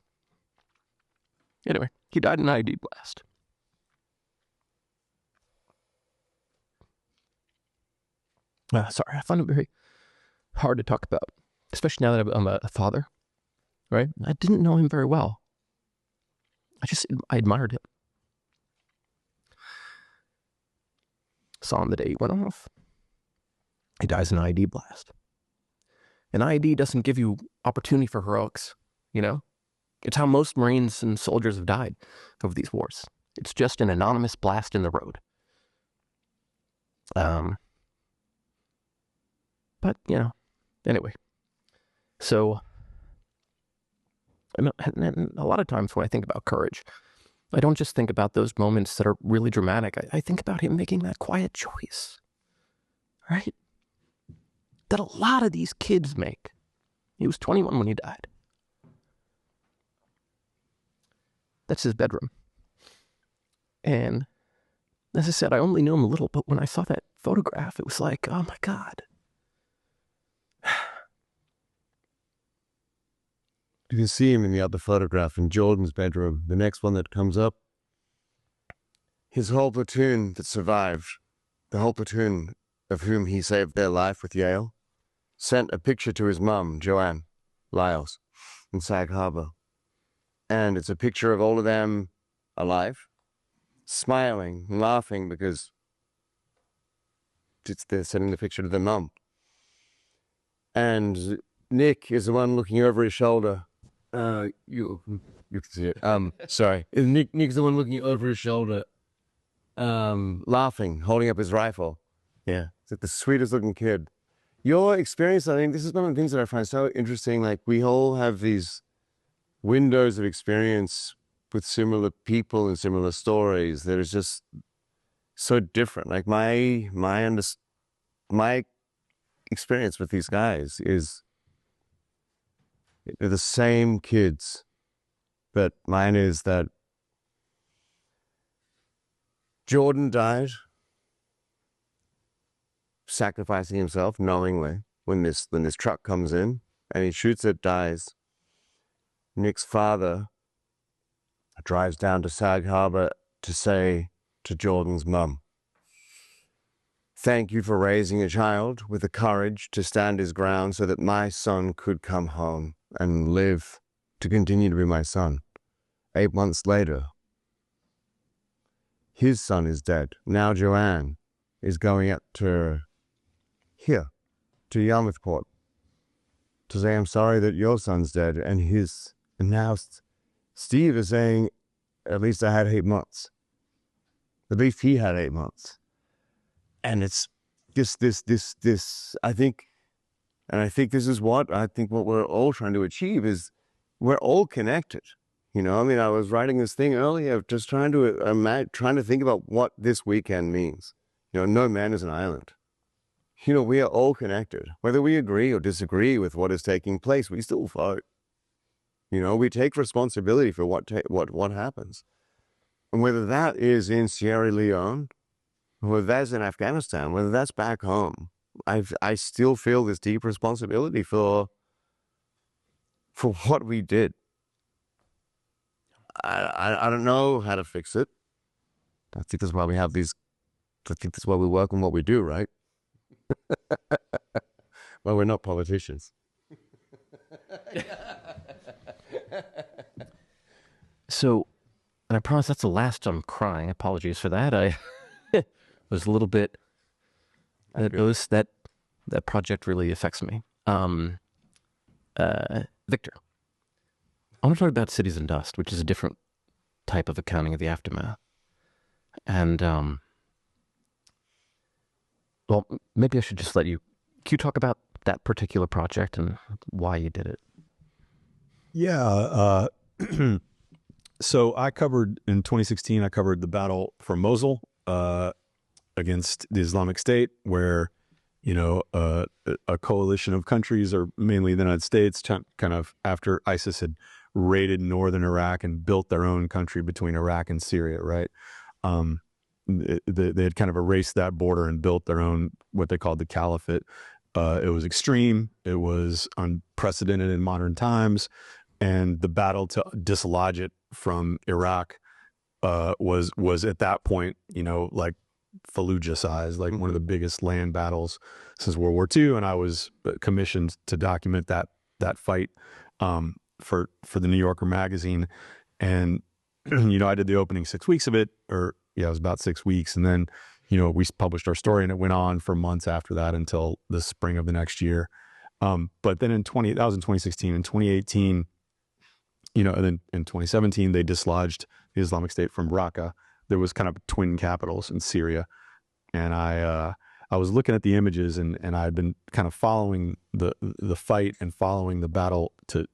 Anyway, he died in an IED blast. Sorry, I find it very hard to talk about, especially now that I'm a father, right? I didn't know him very well. I admired him. Saw him the day he went off. He dies in an IED blast. An IED doesn't give you opportunity for heroics, It's how most Marines and soldiers have died over these wars. It's just an anonymous blast in the road. But, anyway. So, and a lot of times when I think about courage, I don't just think about those moments that are really dramatic. I think about him making that quiet choice, right? That a lot of these kids make. He was 21 when he died. That's his bedroom. And as I said, I only knew him a little, but when I saw that photograph, it was like, oh my God. You can see him in the other photograph in Jordan's bedroom, the next one that comes up. His whole platoon that survived, the whole platoon of whom he saved their life with Yale, sent a picture to his mum, Joanne Lyles, in Sag Harbor. And it's a picture of all of them alive, smiling, laughing, because they're sending the picture to their mum. And Nick is the one looking over his shoulder. You can see it. Sorry. Nick's the one looking over his shoulder, laughing, holding up his rifle. Yeah. It's like the sweetest looking kid. Your experience, I think this is one of the things that I find so interesting. Like, we all have these windows of experience with similar people and similar stories that is just so different. Like my experience with these guys is they're the same kids, but mine is that Jordan died sacrificing himself knowingly when this truck comes in and he shoots it, dies. Nick's father drives down to Sag Harbor to say to Jordan's mum, "Thank you for raising a child with the courage to stand his ground so that my son could come home and live to continue to be my son." 8 months later, his son is dead. Now Joanne is going up to here, to Yarmouthport, to say, "I'm sorry that your son's dead," and now Steve is saying, "At least I had 8 months. At least he had 8 months." And it's this, I think this is what we're all trying to achieve is we're all connected. You know, I mean, I was writing this thing earlier, just trying to think about what this weekend means. You know, no man is an island. You know, we are all connected. Whether we agree or disagree with what is taking place, we still vote. You know, we take responsibility for what happens. And whether that is in Sierra Leone, whether that's in Afghanistan, whether that's back home, I still feel this deep responsibility for what we did. I don't know how to fix it. I think that's why we have these. I think that's why we work on what we do, right? Well, we're not politicians. So, and I promise that's the last I'm crying. Apologies for that. I was a little bit. That project really affects me. Victor, I want to talk about Cities and Dust, which is a different type of accounting of the aftermath. And well, maybe I should just let you. Can you talk about that particular project and why you did it? Yeah. So I covered in 2016. I covered the battle for Mosul against the Islamic State, where a coalition of countries, or mainly the United States, kind of after ISIS had raided northern Iraq and built their own country between Iraq and Syria, right? They had kind of erased that border and built their own, what they called the caliphate. It was extreme. It was unprecedented in modern times. And the battle to dislodge it from Iraq was at that point, like Fallujah size, like one of the biggest land battles since World War II. And I was commissioned to document that fight for the New Yorker magazine. And, I did the opening 6 weeks of it, it was about 6 weeks. And then, we published our story and it went on for months after that until the spring of the next year. But then that was in 2016. In 2018, and then in 2017, they dislodged the Islamic State from Raqqa. There was kind of twin capitals in Syria. And I was looking at the images and I had been kind of following the fight and following the battle to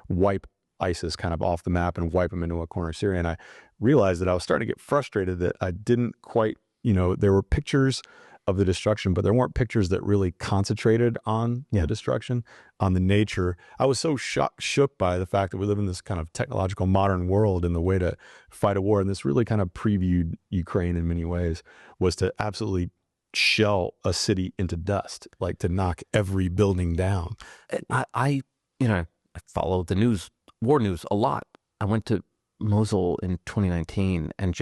wipe ISIS kind of off the map and wipe them into a corner of Syria. And I realized that I was starting to get frustrated that I didn't quite, there were pictures of the destruction, but there weren't pictures that really concentrated on the destruction, on the nature. I was so shook by the fact that we live in this kind of technological modern world, and the way to fight a war, and this really kind of previewed Ukraine in many ways, was to absolutely shell a city into dust, like to knock every building down. I follow the war news a lot. I went to Mosul in 2019 and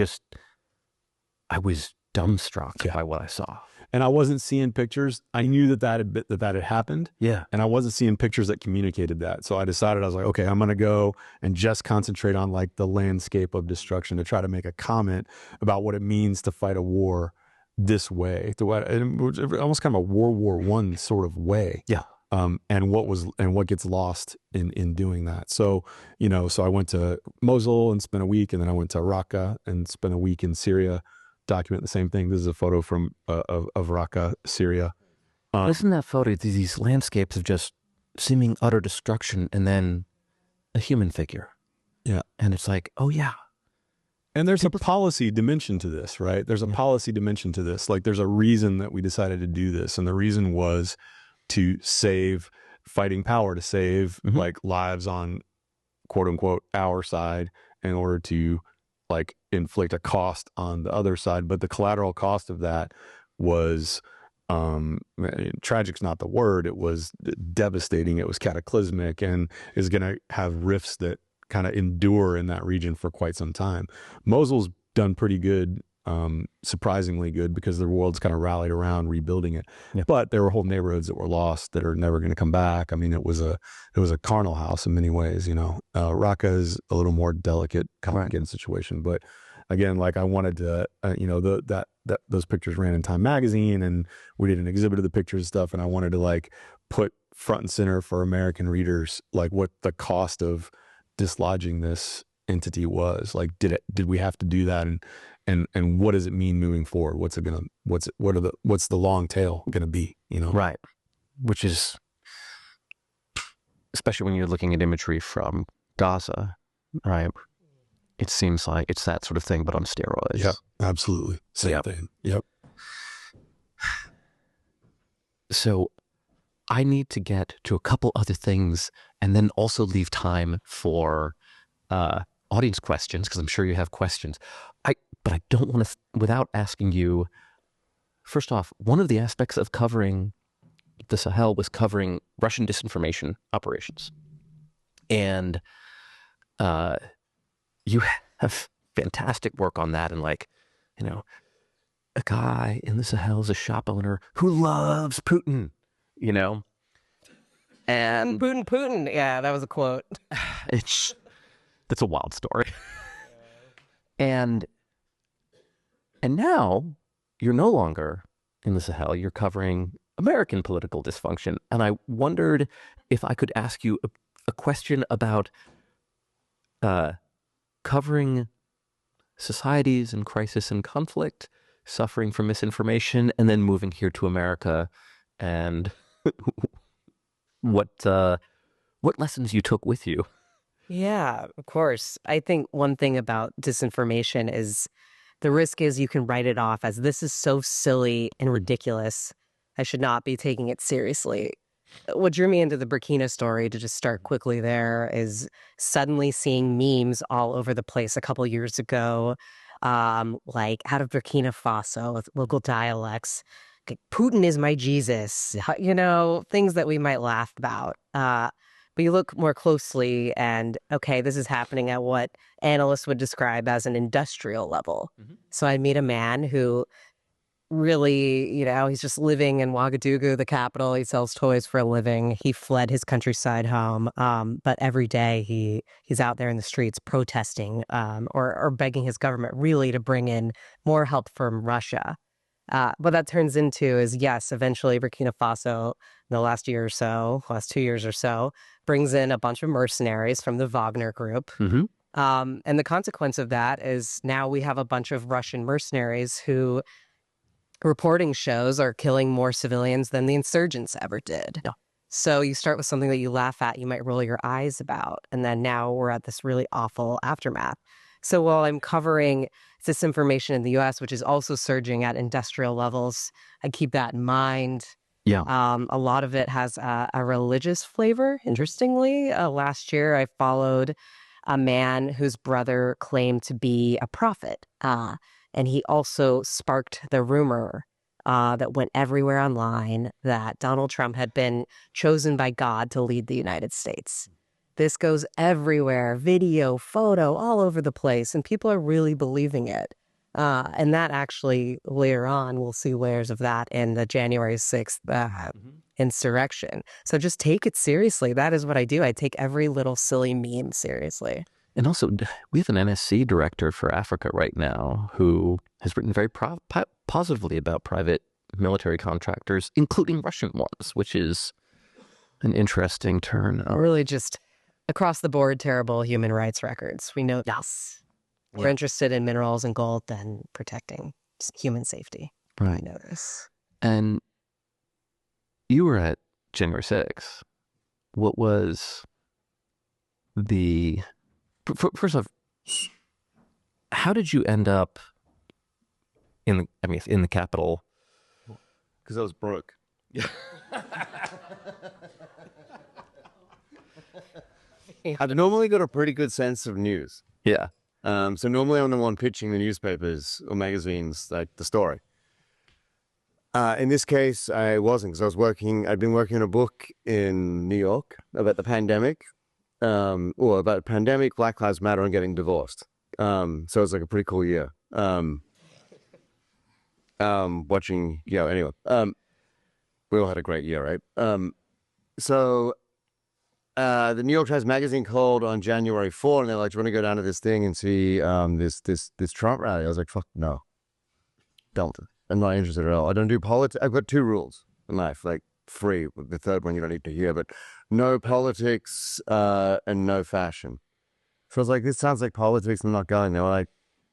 I was dumbstruck by what I saw. And I wasn't seeing pictures. I knew that had happened. Yeah. And I wasn't seeing pictures that communicated that. So I decided, I was like, okay, I'm going to go and just concentrate on like the landscape of destruction to try to make a comment about what it means to fight a war this way, almost kind of a World War I sort of way. Yeah. And what gets lost in doing that. So, so I went to Mosul and spent a week, and then I went to Raqqa and spent a week in Syria, document the same thing. This is a photo from of Raqqa, Syria. Isn't that photo these landscapes of just seeming utter destruction and then a human figure? Yeah. And it's like, oh yeah, And there's a policy dimension to this, right? There's a policy dimension to this. Like there's a reason that we decided to do this. And the reason was to save fighting power, to save like lives on quote unquote our side in order to like inflict a cost on the other side. But the collateral cost of that was tragic's not the word. It was devastating. It was cataclysmic and is going to have rifts that kind of endure in that region for quite some time. Mosul's done pretty good, surprisingly good, because the world's kind of rallied around rebuilding it. Yeah. But there were whole neighborhoods that were lost that are never going to come back. I mean, it was a carnal house in many ways. You know, Raqqa is a little more delicate, complicated situation. But again, like I wanted to, you know, that those pictures ran in Time magazine, and we did an exhibit of the pictures and stuff. And I wanted to like put front and center for American readers, like what the cost of dislodging this entity was. Like, did we have to do that, and what does it mean moving forward? What's the long tail gonna be, you know? Right. Which is, especially when you're looking at imagery from Gaza, right? It seems like it's that sort of thing, but on steroids. Yeah, absolutely. Same thing. Yep. So I need to get to a couple other things and then also leave time for audience questions, because I'm sure you have questions. But I don't want to, without asking you, first off, one of the aspects of covering the Sahel was covering Russian disinformation operations. And you have fantastic work on that. And like, you know, a guy in the Sahel is a shop owner who loves Putin, you know? And Putin. Yeah, that was a quote. That's a wild story. And now you're no longer in the Sahel. You're covering American political dysfunction. And I wondered if I could ask you a question about covering societies in crisis and conflict, suffering from misinformation, and then moving here to America, and what lessons you took with you. Yeah, of course. I think one thing about disinformation is the risk is you can write it off as this is so silly and ridiculous. I should not be taking it seriously. What drew me into the Burkina story, to just start quickly there, is suddenly seeing memes all over the place a couple years ago, like out of Burkina Faso with local dialects. Like, Putin is my Jesus, you know, things that we might laugh about. But you look more closely and, okay, this is happening at what analysts would describe as an industrial level. Mm-hmm. So I meet a man who really, you know, he's just living in Ouagadougou, the capital. He sells toys for a living. He fled his countryside home. But every day he's out there in the streets protesting or begging his government really to bring in more help from Russia. What that turns into is, yes, eventually Burkina Faso in the last 2 years or so, brings in a bunch of mercenaries from the Wagner group. Mm-hmm. And the consequence of that is now we have a bunch of Russian mercenaries who, reporting shows, are killing more civilians than the insurgents ever did. Yeah. So you start with something that you laugh at, you might roll your eyes about, and then now we're at this really awful aftermath. So while I'm covering disinformation in the U.S., which is also surging at industrial levels, I keep that in mind. Yeah. A lot of it has a religious flavor, interestingly. Last year, I followed a man whose brother claimed to be a prophet. And he also sparked the rumor that went everywhere online that Donald Trump had been chosen by God to lead the United States. This goes everywhere, video, photo, all over the place, and people are really believing it. And that actually, later on, we'll see layers of that in the January 6th insurrection. So just take it seriously. That is what I do. I take every little silly meme seriously. And also, we have an NSC director for Africa right now who has written very positively about private military contractors, including Russian ones, which is an interesting turn. Really just across the board, terrible human rights records. We know this. We're interested in minerals and gold and protecting human safety. Right. We know this. And you were at January 6th. What was the... First off, how did you end up in the capital? Because I was broke. I've normally got a pretty good sense of news. Yeah. So normally I'm the one pitching the newspapers or magazines, like the story. In this case, I wasn't, because I'd been working on a book in New York about the pandemic, or about pandemic, Black Lives Matter, and getting divorced. So it was like a pretty cool year. Watching, anyway, we all had a great year, right? So the New York Times Magazine called on January 4, and they're like, "Do you want to go down to this thing and see this Trump rally?" I was like, "Fuck no, don't. I'm not interested at all. I don't do politics. I've got 2 rules in life, like 3. The third one you don't need to hear, but no politics and no fashion." So I was like, "This sounds like politics. I'm not going." They were like,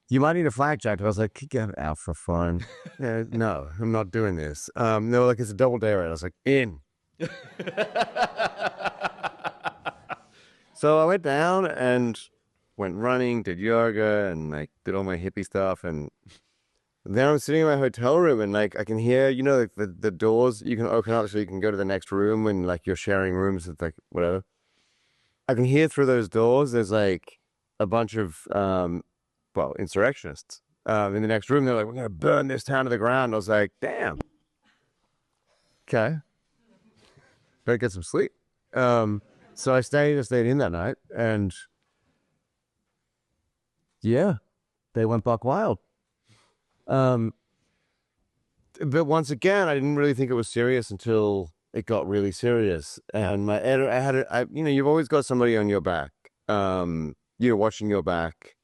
"You might need a flag jacket." I was like, "Get out for fun." Yeah, no, I'm not doing this. They were like, "It's a double day rate." I was like, "In." So I went down and went running, did yoga, and like did all my hippie stuff. And then I'm sitting in my hotel room, and like I can hear, like the doors you can open up so you can go to the next room when like you're sharing rooms with like whatever. I can hear through those doors. There's like a bunch of insurrectionists in the next room. They're like, "We're gonna burn this town to the ground." I was like, "Damn. Okay. Better get some sleep." So I stayed in that night, and yeah, they went buck wild. But once again, I didn't really think it was serious until it got really serious. And my editor, you've always got somebody on your back, watching your back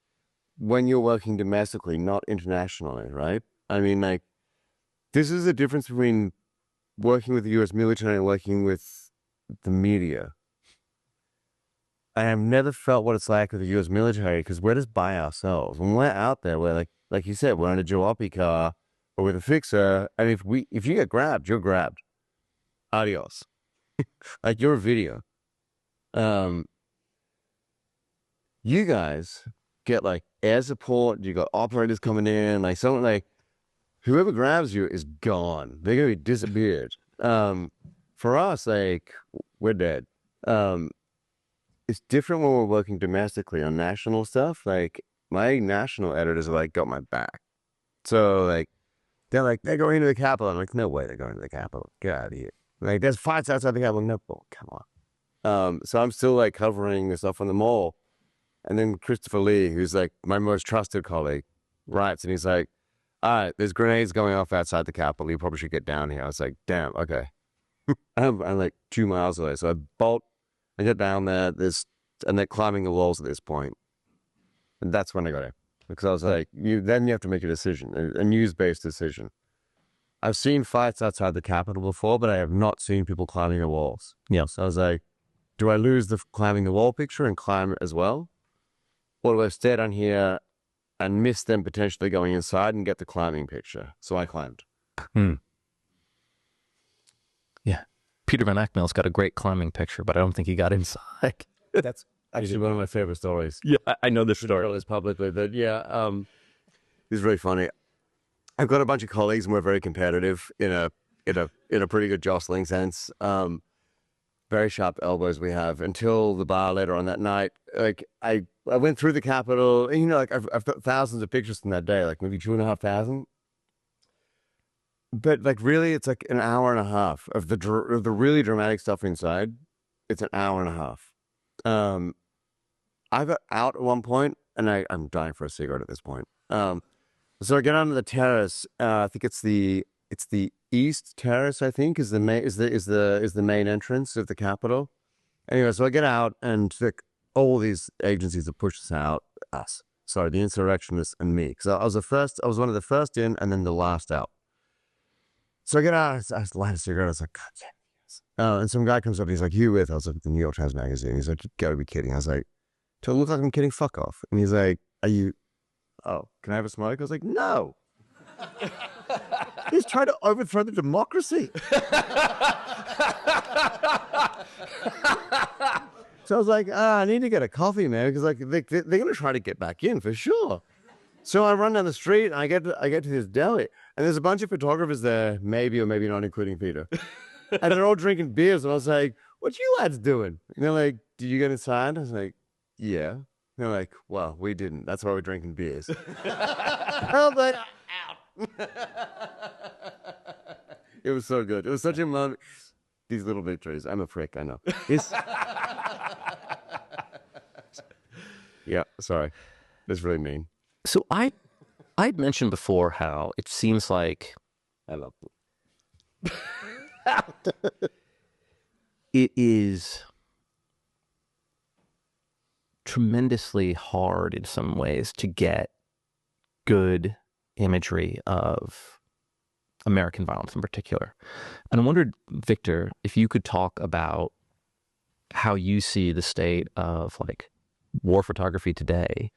when you're working domestically, not internationally, right? I mean, like, this is the difference between working with the U.S. military and working with the media. I have never felt what it's like with the U.S. military, because we're just by ourselves. When we're out there, we're like you said, we're in a jalopy car or with a fixer, and if you get grabbed, you're grabbed. Adios. Like, you're a video. You guys get like air support. You got operators coming in, like something like whoever grabs you is gone. They're gonna be disappeared. For us, like, we're dead. It's different when we're working domestically on national stuff. Like, my national editors are like, got my back. So like, they're like, "They're going to the Capitol." I'm like, "No way they're going to the Capitol. Get out of here." Like, "There's fights outside the Capitol." No, come on. So I'm still like covering the stuff on the mall. And then Christopher Lee, who's like my most trusted colleague, writes, and he's like, "All right, there's grenades going off outside the Capitol. You probably should get down here." I was like, "Damn, okay." I'm like 2 miles away. So I bolt. I get down there, and they're climbing the walls at this point. And that's when I got it. Because I was like, you have to make a decision, a news-based decision. I've seen fights outside the Capitol before, but I have not seen people climbing the walls. Yeah. So I was like, do I lose the climbing the wall picture and climb as well? Or do I stay down here and miss them potentially going inside and get the climbing picture? So I climbed. Yeah. Peter Van Ackmel's got a great climbing picture, but I don't think he got inside. That's actually one of my favorite stories. Yeah, I know this story. Tell this publicly, but yeah, it's really funny. I've got a bunch of colleagues, and we're very competitive in a pretty good jostling sense. Very sharp elbows we have, until the bar later on that night. Like, I went through the Capitol, and like I've got thousands of pictures from that day, like maybe 2,500. But like, really, it's like an hour and a half of the really dramatic stuff inside. It's an hour and a half. I got out at one point, and I'm dying for a cigarette at this point. So I get onto the terrace. I think it's the East Terrace. I think is the main entrance of the Capitol. Anyway, so I get out, and like, all these agencies that pushed us out, the insurrectionists and me, because I was one of the first in, and then the last out. So I get out, I light a cigarette. I was like, "God damn, yes." And some guy comes up, he's like, "You with?" I was like, "The New York Times Magazine." He's like, "You gotta be kidding." I was like, "Do I look like I'm kidding? Fuck off." And he's like, "Are you, oh, can I have a smoke?" I was like, "No." He's trying to overthrow the democracy. So I was like, "I need to get a coffee, man," because like they're going to try to get back in for sure. So I run down the street and I get to this deli and there's a bunch of photographers there, maybe or maybe not, including Peter. And they're all drinking beers. And I was like, what you lads doing? And they're like, did you get inside? I was like, yeah. And they're like, well, we didn't. That's why we're drinking beers. I was like, out. It was so good. It was such a moment. These little victories. I'm a prick, I know. Yeah, sorry. That's really mean. So I'd mentioned before how it seems like I love it is tremendously hard in some ways to get good imagery of American violence in particular. And I wondered, Victor, if you could talk about how you see the state of like war photography today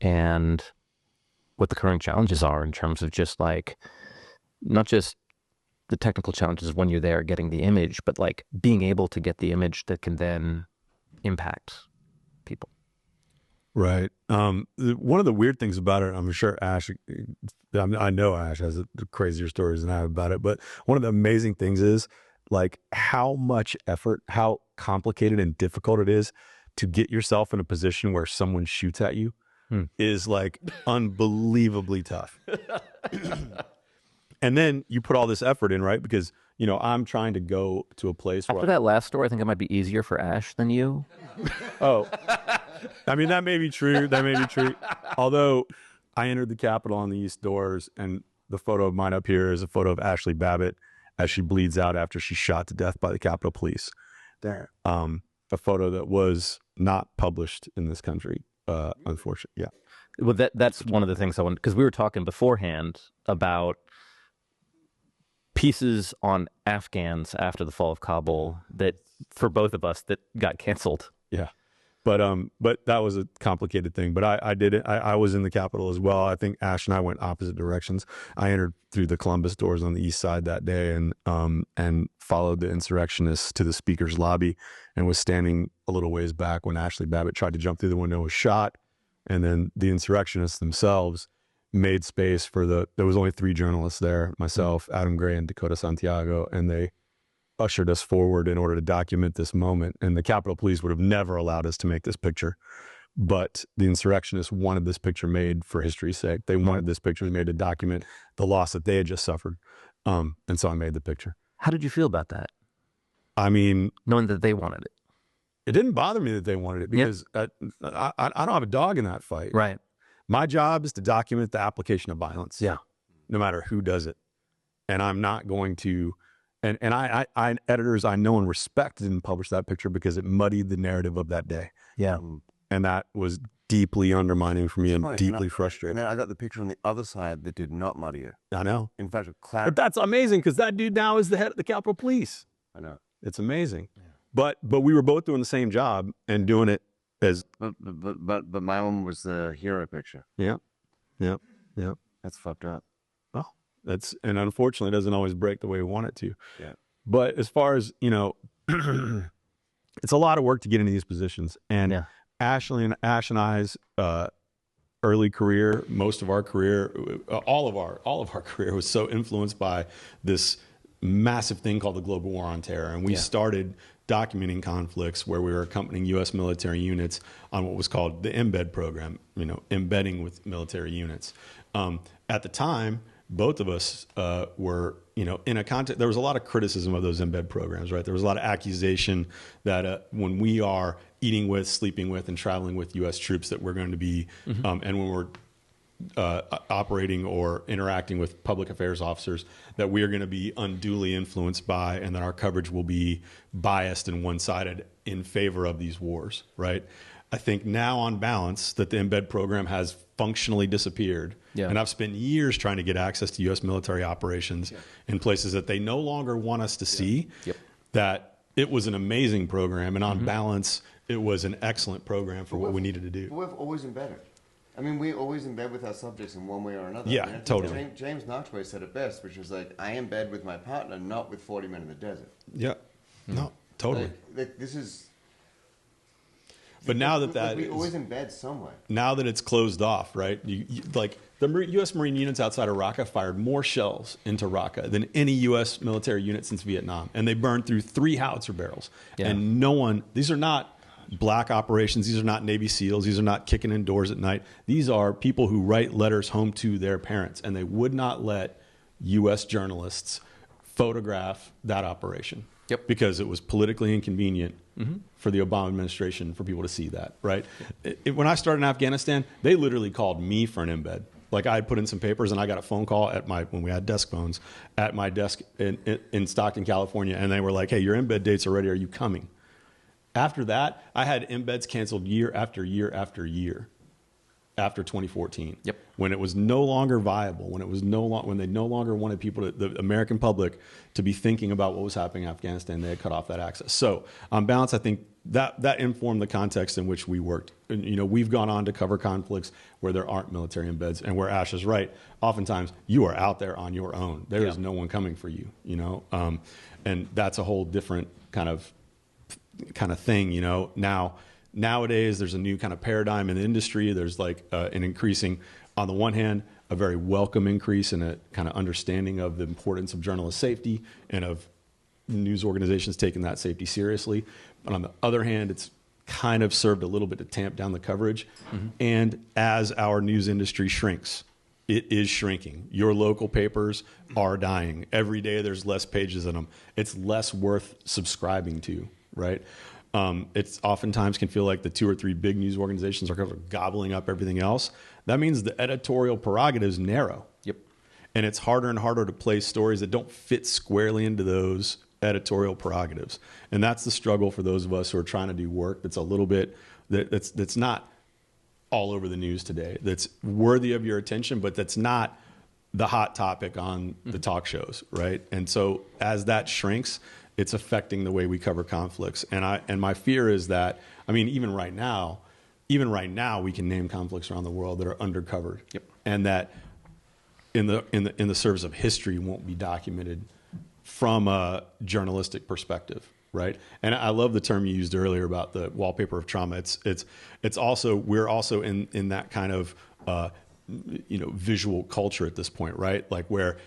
and what the current challenges are in terms of just like, not just the technical challenges when you're there getting the image, but like being able to get the image that can then impact people. Right. One of the weird things about it, I'm sure Ash, I know Ash has crazier stories than I have about it, but one of the amazing things is like how much effort, how complicated and difficult it is to get yourself in a position where someone shoots at you is like unbelievably tough. And then you put all this effort in, right? Because, you know, I'm trying to go to a place where After that last story, I think it might be easier for Ash than you. Oh, I mean, that may be true. That may be true. Although I entered the Capitol on the East Doors, and the photo of mine up here is a photo of Ashley Babbitt as she bleeds out after she's shot to death by the Capitol Police. There. A photo that was not published in this country, unfortunately. Yeah. Well, that's one of the things I want, because we were talking beforehand about pieces on Afghans after the fall of Kabul that, for both of us, that got canceled. Yeah. But that was a complicated thing. But I did it. I was in the Capitol as well. I think Ash and I went opposite directions. I entered through the Columbus doors on the east side that day and followed the insurrectionists to the speaker's lobby and was standing a little ways back when Ashley Babbitt tried to jump through the window and was shot. And then the insurrectionists themselves made space for there was only 3 journalists there, myself, Adam Gray, and Dakota Santiago, and they ushered us forward in order to document this moment. And the Capitol Police would have never allowed us to make this picture. But the insurrectionists wanted this picture made for history's sake. They wanted this picture made to document the loss that they had just suffered. And so I made the picture. How did you feel about that? I mean, knowing that they wanted it. It didn't bother me that they wanted it because I don't have a dog in that fight. Right. My job is to document the application of violence. Yeah. No matter who does it. And I'm not going to, and I editors I know and respect didn't publish that picture because it muddied the narrative of that day. Yeah. And that was deeply undermining for me and deeply frustrating. And then I got the picture on the other side that did not muddy it. I know. In fact, but that's amazing because that dude now is the head of the Capitol Police. I know. It's amazing. Yeah. But we were both doing the same job and doing it as. But my one was the hero picture. Yeah. Yeah. Yeah. That's fucked up. Well, and unfortunately it doesn't always break the way we want it to. Yeah. But as far as, you know, it's a lot of work to get into these positions. And Ash and I's early career, most of our career, all of our career was so influenced by this massive thing called the Global War on Terror. And we started documenting conflicts where we were accompanying U.S. military units on what was called the embed program, you know, embedding with military units. At the time, both of us were, you know, in a context, there was a lot of criticism of those embed programs, right? There was a lot of accusation that when we are eating with, sleeping with, and traveling with U.S. troops that we're going to be, and when we're operating or interacting with public affairs officers, that we are going to be unduly influenced by, and that our coverage will be biased and one-sided in favor of these wars, right? I think now on balance that the embed program has functionally disappeared. Yeah. And I've spent years trying to get access to U.S. military operations in places that they no longer want us to see, that it was an amazing program. And on balance, it was an excellent program for what we needed to do. But we've always embedded. I mean, we always embed with our subjects in one way or another. Yeah, I mean, totally. James Nachtwey said it best, which was like, I embed with my partner, not with 40 men in the desert. Yeah. No, totally. Like, this is... But now that we always embed somewhere. now that it's closed off, right? Like the U.S. Marine units outside of Raqqa fired more shells into Raqqa than any U.S. military unit since Vietnam, and they burned through 3 howitzer barrels. Yeah. And no one; these are not black operations. These are not Navy SEALs. These are not kicking in doors at night. These are people who write letters home to their parents, and they would not let U.S. journalists photograph that operation. Yep. Because it was politically inconvenient for the Obama administration for people to see that, right? When I started in Afghanistan, they literally called me for an embed. Like I had put in some papers and I got a phone call when we had desk phones, at my desk in Stockton, California, and they were like, hey, your embed dates are ready. Are you coming? After that, I had embeds canceled year after year after year after 2014. Yep. When it was no longer viable, when they no longer wanted the American public to be thinking about what was happening in Afghanistan, they had cut off that access. So on balance, I think that informed the context in which we worked. And, we've gone on to cover conflicts where there aren't military embeds, and where Ash is right. Oftentimes you are out there on your own. There is no one coming for you, and that's a whole different kind of thing, Nowadays, there's a new kind of paradigm in the industry. There's like an increasing, on the one hand, a very welcome increase in a kind of understanding of the importance of journalist safety and of news organizations taking that safety seriously. But on the other hand, it's kind of served a little bit to tamp down the coverage. And as our news industry shrinks, it is shrinking. Your local papers are dying. Every day there's less pages in them. It's less worth subscribing to, right? It's oftentimes can feel like the 2 or 3 big news organizations are kind of gobbling up everything else. That means the editorial prerogatives narrow. Yep. And it's harder and harder to place stories that don't fit squarely into those editorial prerogatives. And that's the struggle for those of us who are trying to do work that's a little bit, that's not all over the news today, that's worthy of your attention, but that's not the hot topic on the talk shows, right? And so as that shrinks, it's affecting the way we cover conflicts. And my fear is that, even right now, we can name conflicts around the world that are undercovered. Yep. And that in the service of history won't be documented from a journalistic perspective, right? And I love the term you used earlier about the wallpaper of trauma. It's also, we're also in that kind of visual culture at this point, right? Like where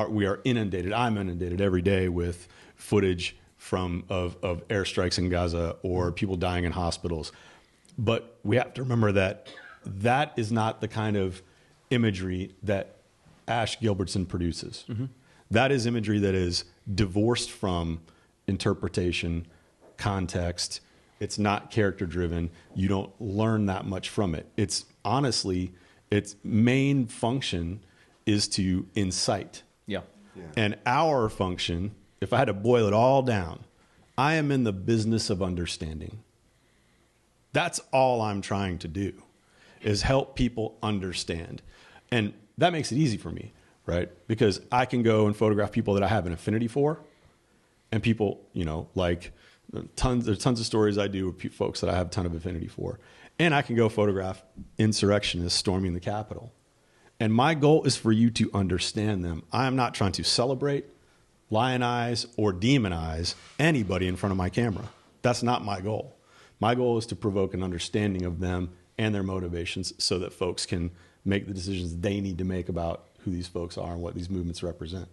we are inundated. I'm inundated every day with footage of airstrikes in Gaza or people dying in hospitals. But we have to remember that is not the kind of imagery that Ash Gilbertson produces. That is imagery that is divorced from interpretation, context. It's not character driven. You don't learn that much from it. It's honestly, its main function is to incite. Yeah. And our function, if I had to boil it all down, I am in the business of understanding. That's all I'm trying to do, is help people understand. And that makes it easy for me, right? Because I can go and photograph people that I have an affinity for, and people, there's tons of stories I do with folks that I have a ton of affinity for. And I can go photograph insurrectionists storming the Capitol. And my goal is for you to understand them. I am not trying to celebrate, lionize, or demonize anybody in front of my camera. That's not my goal. My goal is to provoke an understanding of them and their motivations so that folks can make the decisions they need to make about who these folks are and what these movements represent.